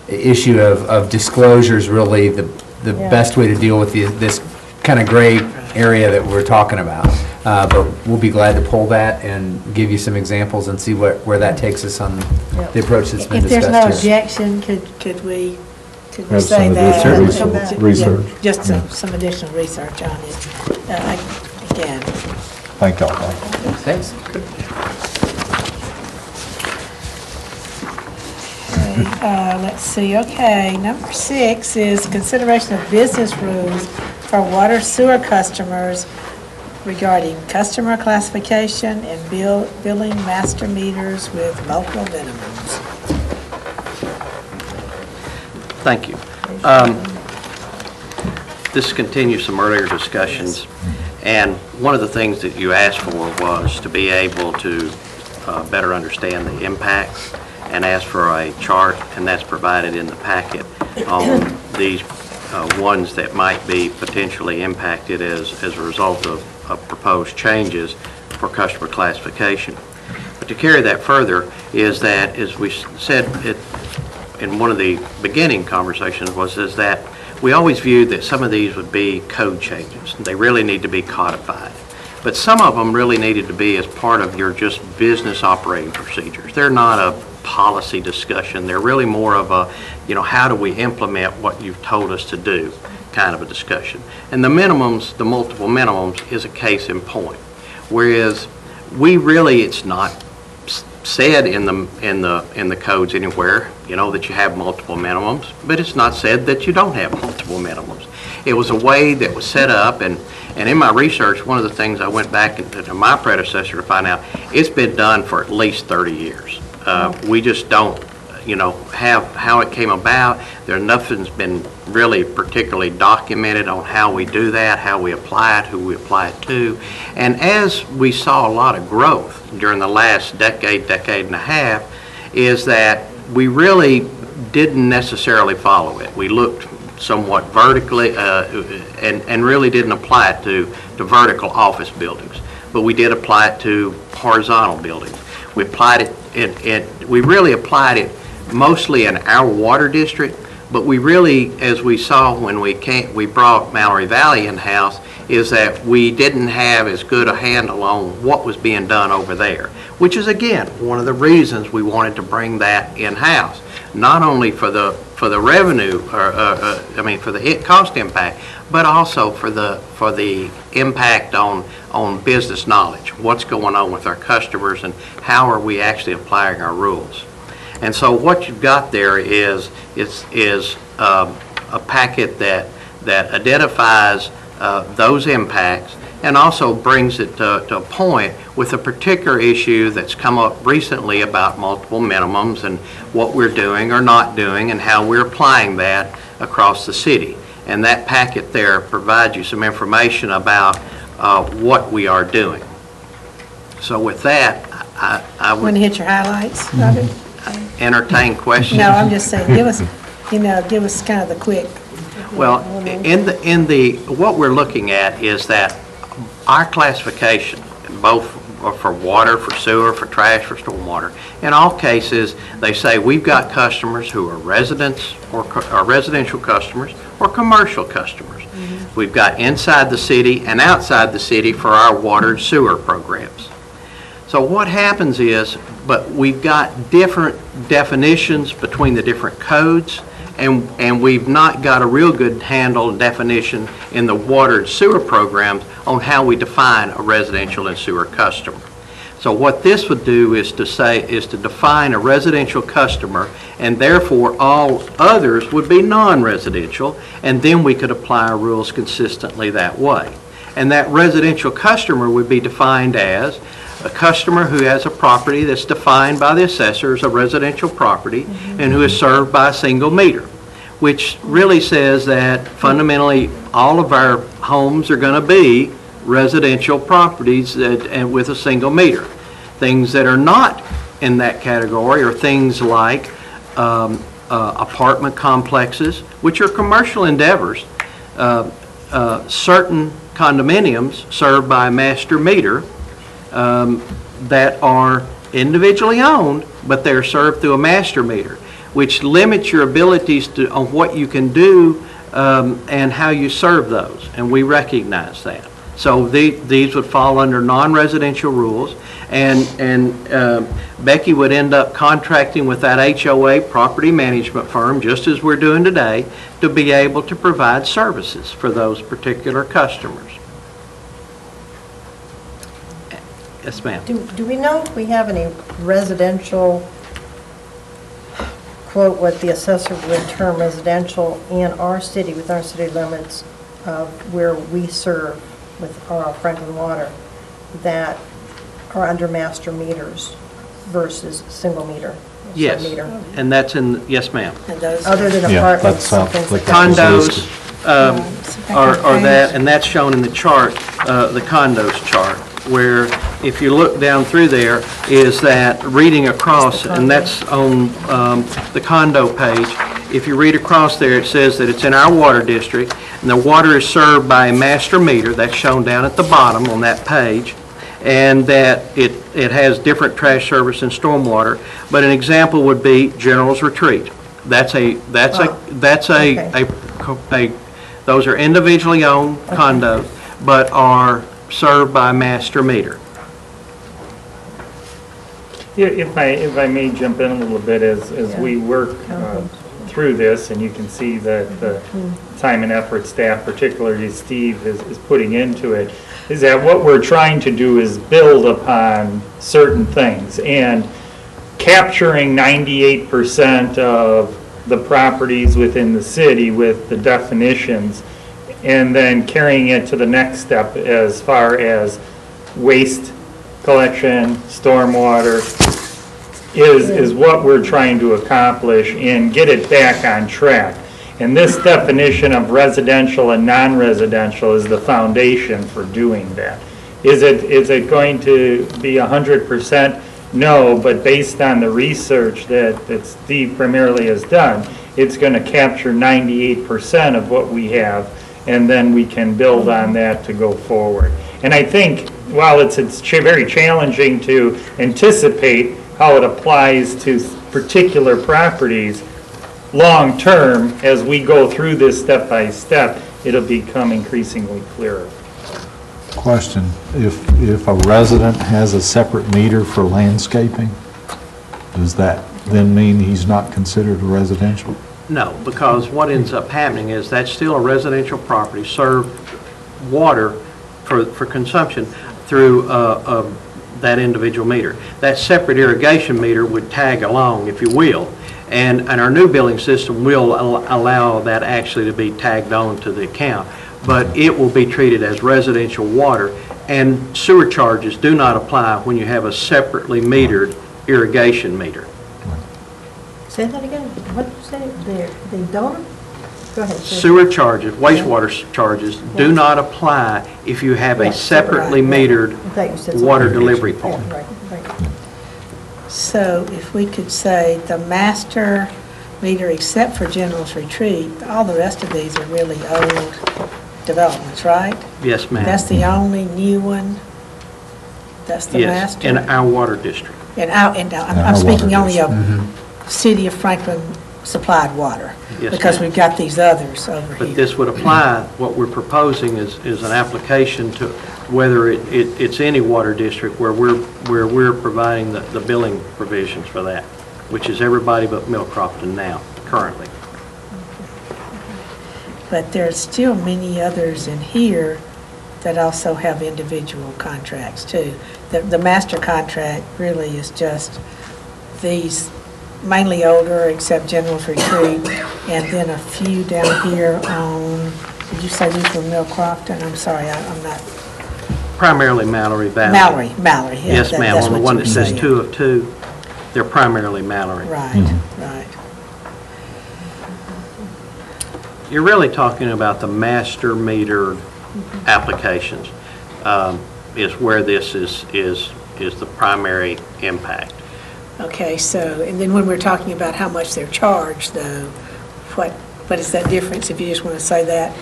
issue of disclosures, really the best way to deal with this kind of gray area that we're talking about. But we'll be glad to pull that and give you some examples and see where that takes us on the approach that's been If there's discussed no here. objection, could we Have say some that? additional Yeah, research. Just some additional research on it. Again. Thank y'all. Thanks. Let's see, okay, number 6 is consideration of business rules for water sewer customers regarding customer classification and billing master meters with local minimums. Thank you. This continues some earlier discussions, and one of the things that you asked for was to be able to better understand the impacts, and asked for a chart, and that's provided in the packet on these ones that might be potentially impacted as a result of proposed changes for customer classification. But to carry that further is that, as we said in one of the beginning conversations, is that we always viewed that some of these would be code changes. They really need to be codified. But some of them really needed to be as part of your just business operating procedures. They're not a policy discussion. They're really more of a, how do we implement what you've told us to do kind of a discussion. And the minimums, the multiple minimums, is a case in point. Whereas it's not said in the codes anywhere, that you have multiple minimums, but it's not said that you don't have multiple minimums. It was a way that was set up, and in my research, one of the things I went back to my predecessor to find out, it's been done for at least 30 years. We just don't, have how it came about. Nothing's been really particularly documented on how we do that, how we apply it, who we apply it to. And as we saw a lot of growth during the last decade and a half, is that we really didn't necessarily follow it. We looked somewhat vertically and really didn't apply it to vertical office buildings, but we did apply it to horizontal buildings. We applied it, we really applied it mostly in our water district, but we really, as we saw when we brought Mallory Valley in-house, is that we didn't have as good a handle on what was being done over there, which is, again, one of the reasons we wanted to bring that in-house, not only for the revenue, for the cost impact, but also for the impact on business knowledge, what's going on with our customers and how are we actually applying our rules. And so what you've got there is a packet that identifies those impacts and also brings it to a point with a particular issue that's come up recently about multiple minimums and what we're doing or not doing and how we're applying that across the city. And that packet there provides you some information about what we are doing. So with that, I would Want to hit your highlights, Robert? entertain questions. No, I'm just saying, give us kind of the quick. Well, what we're looking at is that our classification, both for water, for sewer, for trash, for stormwater, in all cases, they say we've got customers who are residents or residential customers or commercial customers. Mm-hmm. We've got inside the city and outside the city for our water and sewer programs. So what happens is, but we've got different definitions between the different codes, and we've not got a real good handle and definition in the water and sewer programs on how we define a residential and sewer customer. So what this would do is to define a residential customer, and therefore all others would be non-residential, and then we could apply our rules consistently that way. And that residential customer would be defined as a customer who has a property that's defined by the assessor as a residential property and who is served by a single meter, which really says that fundamentally all of our homes are going to be residential properties and with a single meter. Things that are not in that category are things like apartment complexes, which are commercial endeavors, certain condominiums served by a master meter, that are individually owned, but they're served through a master meter, which limits your abilities on what you can do and how you serve those, and we recognize that. So these would fall under non-residential rules, and Becky would end up contracting with that HOA property management firm, just as we're doing today, to be able to provide services for those particular customers. Yes, ma'am. Do we know if we have any residential, quote, what the assessor would term residential in our city, with our city limits of where we serve with our Franklin Water, that are under master meters versus single meter? Yes, sub-meter? and that's in, yes, ma'am. And those Other than Yeah, apartments, that's and things like applicable. that? Condos are that, and that's shown in the chart, the condos chart, where if you look down through there, is that reading across, and that's on the condo page. If you read across there, it says that it's in our water district, and the water is served by a master meter, that's shown down at the bottom on that page, and that it has different trash service and stormwater. But an example would be General's Retreat. Those are individually owned condos, but are served by a master meter. Yeah, if I may jump in a little bit as we work through this, and you can see that the time and effort staff, particularly Steve, is putting into it, is that what we're trying to do is build upon certain things, and capturing 98% of the properties within the city with the definitions, and then carrying it to the next step as far as waste collection, stormwater, is what we're trying to accomplish and get it back on track. And this definition of residential and non-residential is the foundation for doing that. Is it going to be 100%? No, but based on the research that Steve primarily has done, it's going to capture 98% of what we have, and then we can build on that to go forward. And I think while it's very challenging to anticipate how it applies to particular properties, long-term, as we go through this step-by-step, it'll become increasingly clearer. Question, if a resident has a separate meter for landscaping, does that then mean he's not considered a residential? No, because what ends up happening is that's still a residential property, served water for consumption through that individual meter. That separate irrigation meter would tag along, if you will, and our new billing system will allow that actually to be tagged on to the account, but it will be treated as residential water, and sewer charges do not apply when you have a separately metered irrigation meter. Say that again? What did you say? They don't? Go ahead. Sewer charges, wastewater charges do not apply if you have a separately metered water delivery point. Right. So if we could say the master meter, except for General's Retreat, all the rest of these are really old developments, right? Yes, ma'am. That's the only new one? That's the Yes, master? in our water district. I'm speaking only of City of Franklin supplied water. Yes, because ma'am. we've got these others over here. But this would apply, what we're proposing is an application to whether it's any water district where we're providing the billing provisions for that, which is everybody but Mill Crofton now, currently. But there's still many others in here that also have individual contracts too. The master contract really is just these mainly older, except General's Retreat, and then a few down here on, did you say these were Mill Crofton? I'm sorry, I'm not. Primarily Mallory Valley. Mallory, yeah. Yes, ma'am, that's on the what one you that were says saying. 2 of 2, they're primarily Mallory. Right. You're really talking about the master meter applications, is where this is the primary impact. Okay, so, and then when we're talking about how much they're charged though, what is that difference, if you just want to say that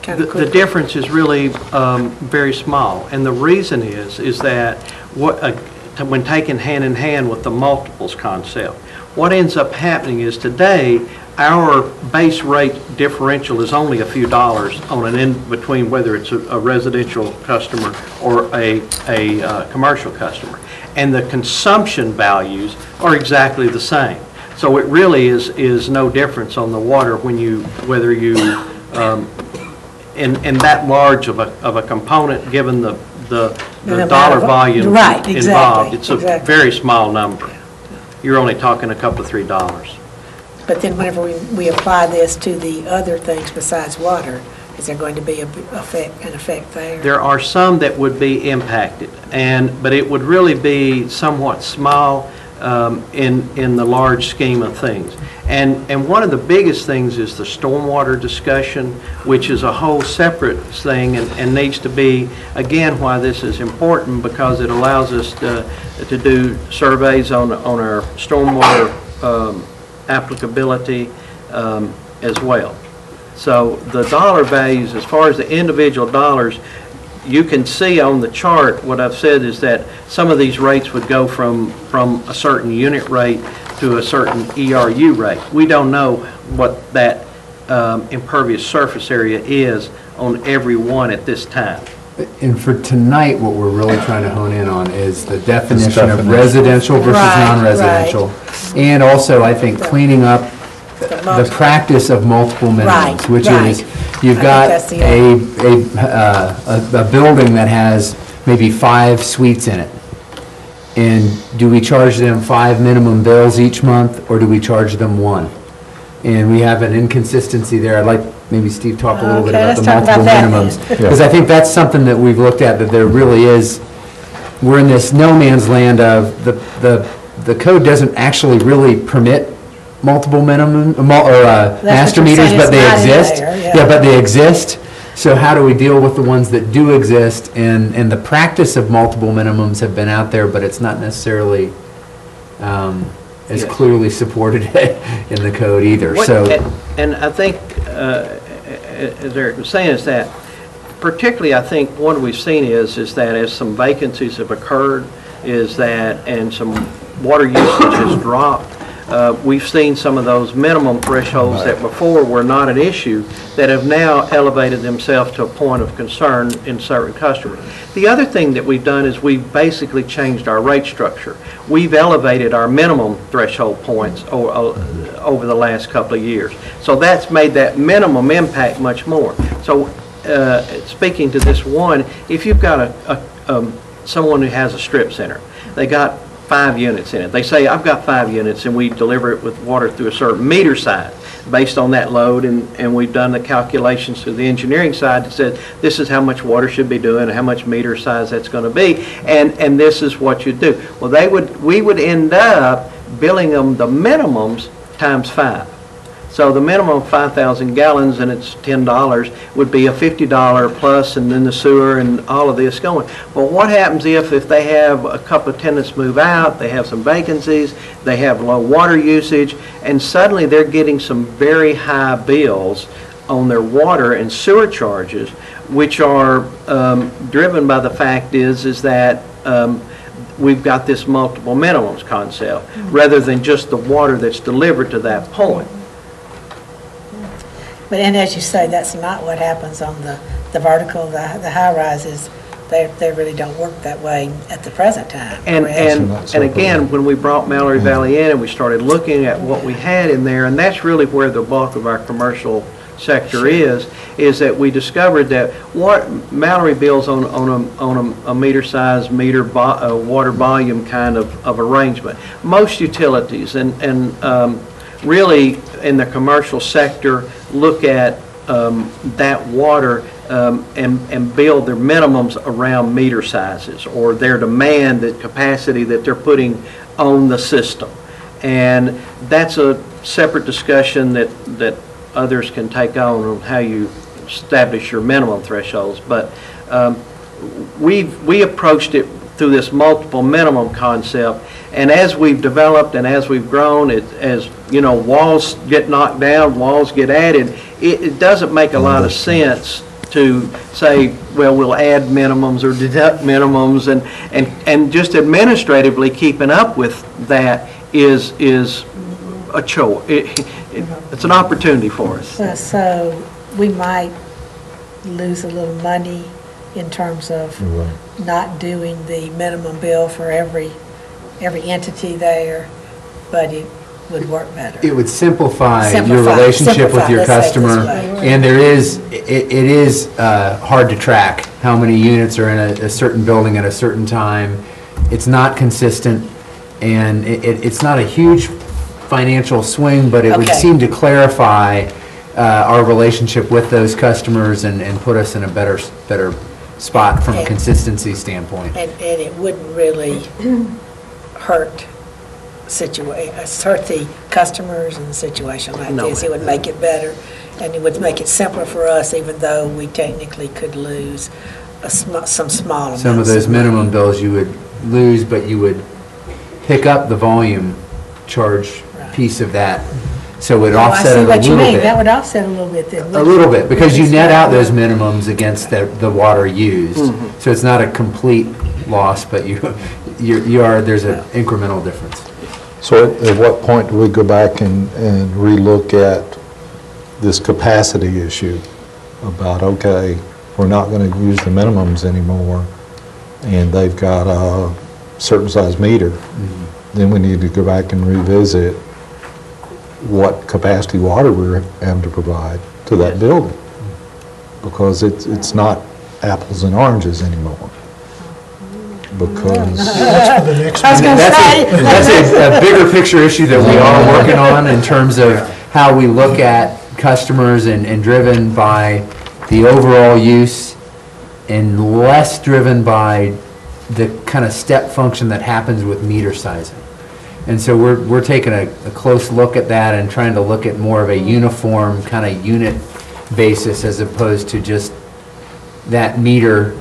kind of The quickly? difference is really very small, and the reason is that when taken hand in hand with the multiples concept, what ends up happening is today, our base rate differential is only a few dollars on an in between whether it's a residential customer or a commercial customer. And the consumption values are exactly the same. So it really is no difference on the water when whether you, in that large of a component, given the dollar volume Right, exactly, involved. It's a exactly. very small number. You're only talking a couple of $3. But then whenever we apply this to the other things besides water, is there going to be an effect there? There are some that would be impacted, but it would really be somewhat small in the large scheme of things. And one of the biggest things is the stormwater discussion, which is a whole separate thing and needs to be, again, why this is important, because it allows us to do surveys on our stormwater applicability as well. So the dollar values, as far as the individual dollars, you can see on the chart, what I've said is that some of these rates would go from a certain unit rate to a certain ERU rate. We don't know what that impervious surface area is on every one at this time. And for tonight, what we're really trying to hone in on is the definition of residential versus Right, non-residential. And also, I think, cleaning up the practice of multiple minimums, Right, which right. is, you've got that's the a building that has maybe 5 suites in it. And do we charge them 5 minimum bills each month, or do we charge them 1? And we have an inconsistency there. I'd like maybe Steve talk a little bit Okay, about the let's talk multiple about that minimums. then. Because I think that's something that we've looked at, that there really is, we're in this no man's land of the code doesn't actually really permit multiple minimum, or master what you're meters, saying, but it's they not in exist. there, yeah. Yeah, but they exist. So how do we deal with the ones that do exist? And the practice of multiple minimums have been out there, but it's not necessarily as clearly supported in the code either. So, And I think, as Eric was saying, is that particularly, I think what we've seen is that as some vacancies have occurred, and some water usage has dropped, we've seen some of those minimum thresholds that before were not an issue that have now elevated themselves to a point of concern in certain customers. The other thing that we've done is we've basically changed our rate structure. We've elevated our minimum threshold points over the last couple of years. So that's made that minimum impact much more. So speaking to this one, if you've got someone who has a strip center, they got 5 units in it. They say, I've got 5 units, and we deliver it with water through a certain meter size based on that load, and we've done the calculations through the engineering side that said this is how much water should be doing and how much meter size that's going to be, and this is what you do. Well, we would end up billing them the minimums times 5. So the minimum 5,000 gallons, and it's $10, would be a $50 plus, and then the sewer and all of this going. Well, what happens if they have a couple of tenants move out, they have some vacancies, they have low water usage, and suddenly they're getting some very high bills on their water and sewer charges, which are driven by the fact is that we've got this multiple minimums concept, rather than just the water that's delivered to that point. But, and as you say, that's not what happens on the vertical, the high rises. They really don't work that way at the present time. And correct? again, when we brought Mallory Valley in and we started looking at what we had in there, and that's really where the bulk of our commercial sector is that we discovered that what Mallory bills on a meter size, water volume kind of arrangement. Most utilities and really in the commercial sector look at that water and build their minimums around meter sizes or their demand, the capacity that they're putting on the system. And that's a separate discussion that others can take on how you establish your minimum thresholds. But we approached it through this multiple minimum concept, and as we've developed and as we've grown, as you know, walls get knocked down, walls get added, it doesn't make a lot of sense to say, well, we'll add minimums or deduct minimums, and just administratively keeping up with that is a chore. It's an opportunity for us. Well, so we might lose a little money in terms of not doing the minimum bill for every entity there, but it would work better. It would simplify your Simplify, relationship with your let's say it this customer. way. And it is hard to track how many units are in a certain building at a certain time. It's not consistent, and it's not a huge financial swing, but it would Okay. seem to clarify our relationship with those customers and put us in a better spot from a And- consistency standpoint. And it wouldn't really hurt hurt the customers in a situation like No, this. It would make it better, and it would make it simpler for us, even though we technically could lose some small amounts. Some of those minimum bills you would lose, but you would pick up the volume charge piece of that, so it would offset it a little I see what you mean. bit. That would offset a little bit then. A wouldn't little it? bit, because you net out those minimums against the water used. So it's not a complete loss, but there's an incremental difference. So at what point do we go back and relook at this capacity issue about, okay, we're not going to use the minimums anymore, and they've got a certain size meter, then we need to go back and revisit what capacity water we're having to provide to that building, because it's not apples and oranges anymore. Because That's for the next I was meeting. gonna say. That's a bigger picture issue that we are working on in terms of how we look at customers and driven by the overall use and less driven by the kind of step function that happens with meter sizing. And so we're taking a close look at that and trying to look at more of a uniform kind of unit basis as opposed to just that meter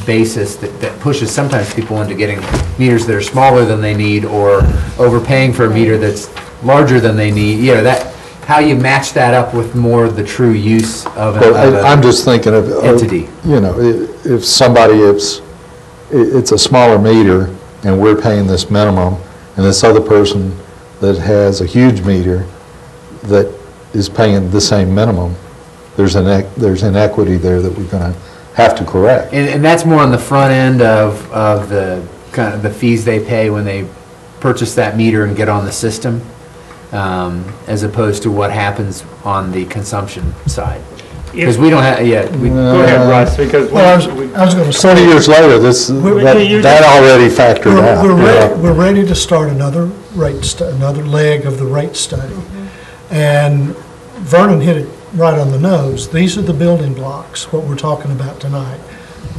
basis that pushes sometimes people into getting meters that are smaller than they need or overpaying for a meter that's larger than they need. You know, that, how you match that up with more of the true use of I'm just thinking of, entity. you know, if somebody, it's a smaller meter and we're paying this minimum, and this other person that has a huge meter that is paying the same minimum, there's inequity there that we're going to have to correct. And that's more on the front end of the kind of the fees they pay when they purchase that meter and get on the system, as opposed to what happens on the consumption side. Because we don't have, Go ahead, Russ, because Well, I was going to say. 20 years later, that already factored out. We're ready to start another another leg of the rate study. And Vernon hit it right on the nose. These are the building blocks, what we're talking about tonight.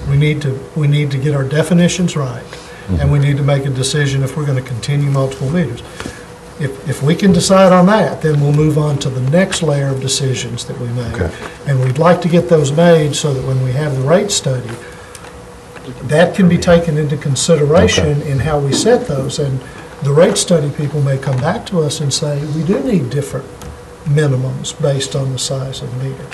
We need to get our definitions right, and we need to make a decision if we're going to continue multiple meters. If we can decide on that, then we'll move on to the next layer of decisions that we make. Okay. And we'd like to get those made so that when we have the rate study, that can be taken into consideration in how we set those. And the rate study people may come back to us and say, we do need different minimums based on the size of the meter.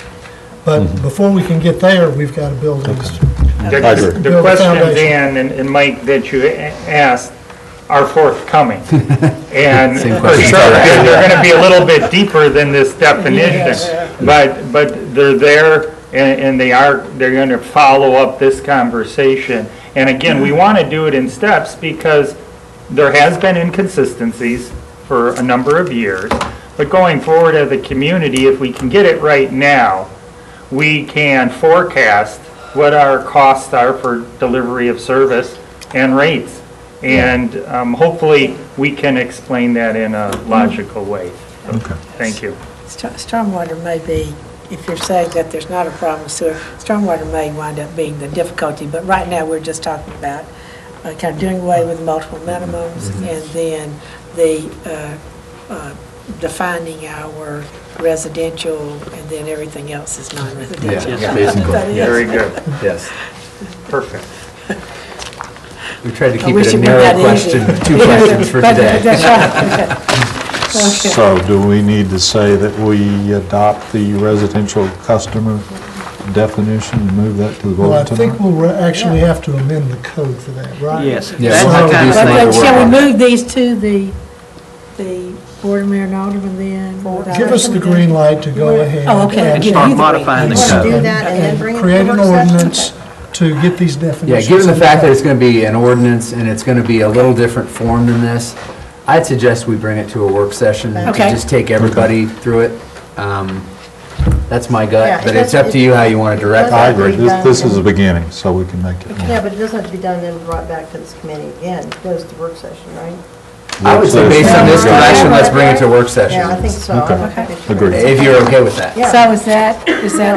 But before we can get there, we've got to build these. The questions, Ann and Mike, that you asked are forthcoming. And for sure, they're going to be a little bit deeper than this definition. But they're there, and they're going to follow up this conversation. And again, we want to do it in steps because there has been inconsistencies for a number of years. But going forward as a community, if we can get it right now, we can forecast what our costs are for delivery of service and rates. And hopefully, we can explain that in a logical way. So, thank you. Stormwater may be, if you're saying that there's not a problem with sewer, stormwater may wind up being the difficulty, but right now, we're just talking about kind of doing away with multiple minimums, and then the defining our residential, and then everything else is non-residential. Yeah, basically. That is- Very good. Yes. Perfect. We tried to keep we it a should make narrow that question, easy. 2 questions for today. That's right. Okay. So do we need to say that we adopt the residential customer definition and move that to the Well, I vote think tonight? we'll actually have to amend the code for that, right? Yes. Yeah, That's we'll have to the kind do of some thing- other work Shall on we it. move these to the the board of mayor and alderman then? Give us the green light to go ahead. Oh, okay. and- Give Start you the green modifying the light. Want to do code. that and then bring it to Create the an work session? ordinance to get these Yeah, definitions. given the in fact that place. it's going to be an ordinance and it's going to be a little different form than this, I'd suggest we bring it to a work session to Okay. just take everybody through it. That's my Yeah, gut, it but it's up to doesn't- you how you want to direct I it. agree. This is a beginning, so we can make it. Yeah, but it doesn't have to be done and then brought back to this committee again. It goes to work session, right? I would say based on this direction, let's bring it to a work Yeah, I session. think so. Okay. I don't think it should- Agreed. If you're okay with that. Yeah. So is that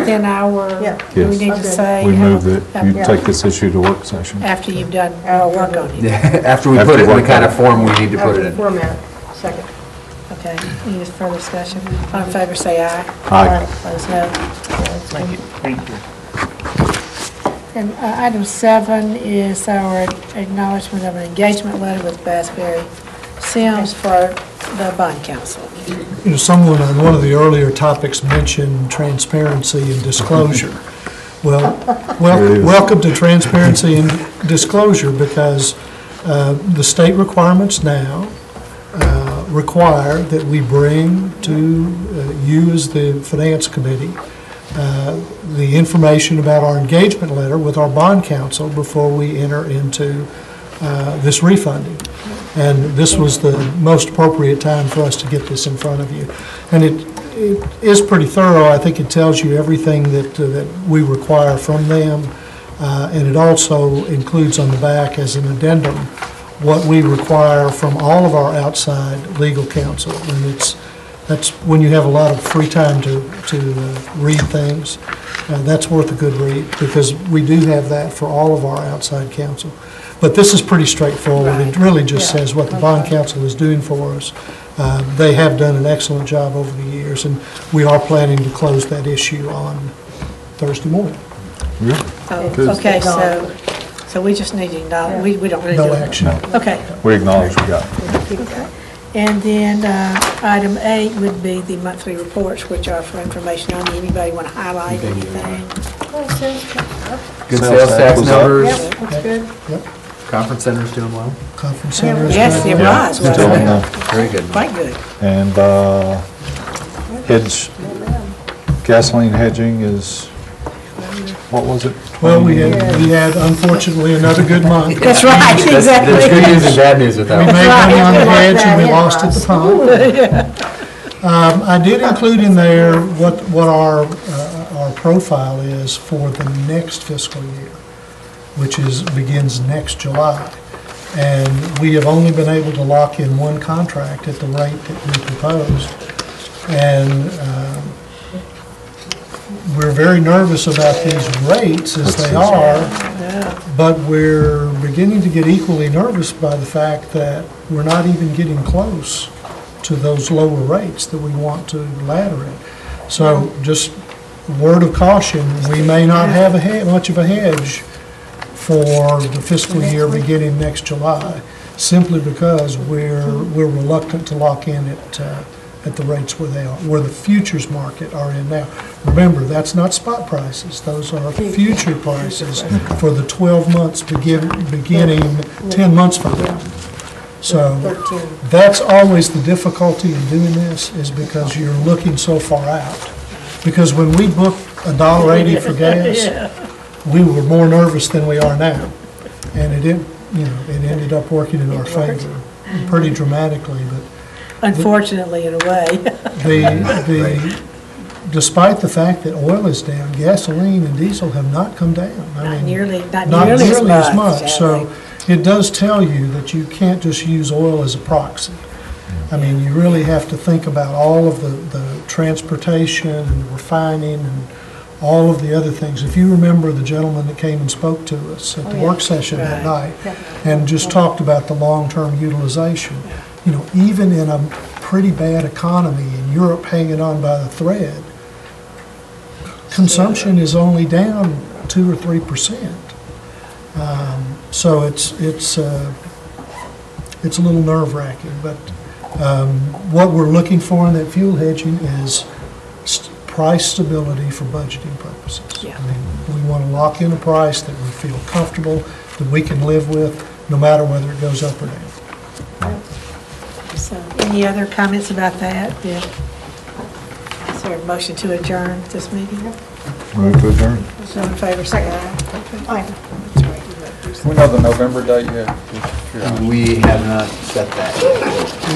then our, Yeah. do we Yes. need to say? We how- move that you Yeah. take this issue to work session. After you've done more work on it? After we put it in the kind of form we need to put it in. Format, second. Okay, any further discussion? All in favor, say aye. Aye. Opposed, no. Thank you. And item 7 is our acknowledgement of an engagement letter with Bassberry Sims for the bond council. You know, someone on one of the earlier topics mentioned transparency and disclosure. Well, There it is. welcome to transparency and disclosure, because the state requirements now require that we bring to you as the finance committee the information about our engagement letter with our bond counsel before we enter into this refunding. And this was the most appropriate time for us to get this in front of you. And it is pretty thorough. I think it tells you everything that we require from them. And it also includes on the back as an addendum what we require from all of our outside legal counsel. And that's when you have a lot of free time to read things. That's worth a good read, because we do have that for all of our outside counsel. But this is pretty straightforward. It really just says what the bond counsel is doing for us. They have done an excellent job over the years, and we are planning to close that issue on Thursday morning. Okay, so we just need to acknowledge, we don't really do it. No action. Okay. We acknowledge we got it. And then item 8 would be the monthly reports, which are for information only. Anybody want to highlight anything? Good Sales sales tax tax was up. numbers, Yep, that's good. conference center's doing well. Conference center is Yes, good. it was, Still wasn't in it? the- Very good. Quite good. And gasoline hedging is, what was it? Well, we had unfortunately another good month. That's right, exactly. There's good news and bad news with We that made one. money on the Right. hedge and we Yeah. lost at the pump. I did include in there what our profile is for the next fiscal year, which begins next July. And we have only been able to lock in one contract at the rate that we proposed. And we're very nervous about these rates as they are, but we're beginning to get equally nervous by the fact that we're not even getting close to those lower rates that we want to ladder in. So just word of caution, we may not have much of a hedge for the fiscal year beginning next July, simply because we're reluctant to lock in at the rates where they are, where the futures market are in now. Remember, that's not spot prices, those are future prices for the 12 months beginning 10 months from now. So that's always the difficulty in doing this, is because you're looking so far out. Because when we booked $1.80 for gas, we were more nervous than we are now. And it ended up working in our favor pretty dramatically, but Unfortunately, in a way. despite the fact that oil is down, gasoline and diesel have not come down. I Not mean, nearly not as nearly as much. much. So it does tell you that you can't just use oil as a proxy. I mean, you really have to think about all of the transportation and refining and all of the other things. If you remember the gentleman that came and spoke to us at the work session that night and just talked about the long-term utilization, even in a pretty bad economy in Europe hanging on by the thread, consumption is only down 2 or 3%. So it's a little nerve-wracking, but what we're looking for in that fuel hedging is price stability for budgeting purposes. Yeah. I mean, we want to lock in a price that we feel comfortable, that we can live with, no matter whether it goes up or down. So, any other comments about that? Yeah. Is there a motion to adjourn this meeting? Move to adjourn. All in favor, say aye. We know the November date yet? We have not set that.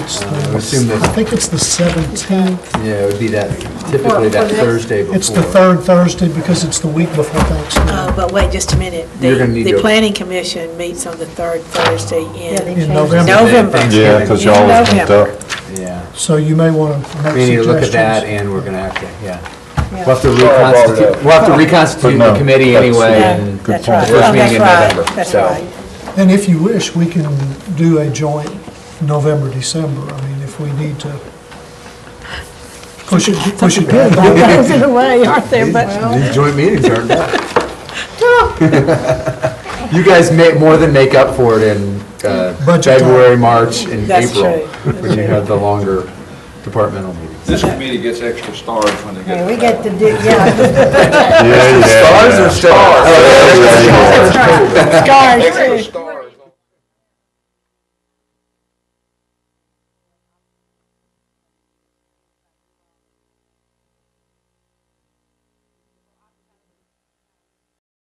It's I assume I that, think it's the 17th. yeah, it would be that, typically that Thursday before. It's the third Thursday because it's the week before Thanksgiving. But wait just a minute. You're gonna need The to- planning commission meets on the third Thursday In November. November. Yeah, because y'all was linked up. Yeah. So you may want to make We need to look at that, suggestions. and we're gonna have to, yeah. We'll have to reconstitute the committee anyway, and the That's right. first Oh, meeting in that's November, right. That's so. right. And if you wish, we can do a joint November, December. I mean, if we need to push it down. Those in a way, aren't there? But These joint meetings aren't bad. You guys more than make up for it in Budget time. February, March, and That's April, true. when you have the longer departmental meetings. This committee gets extra stars when they get. We get to do, yeah. Stars or stars? Scars. Extra stars.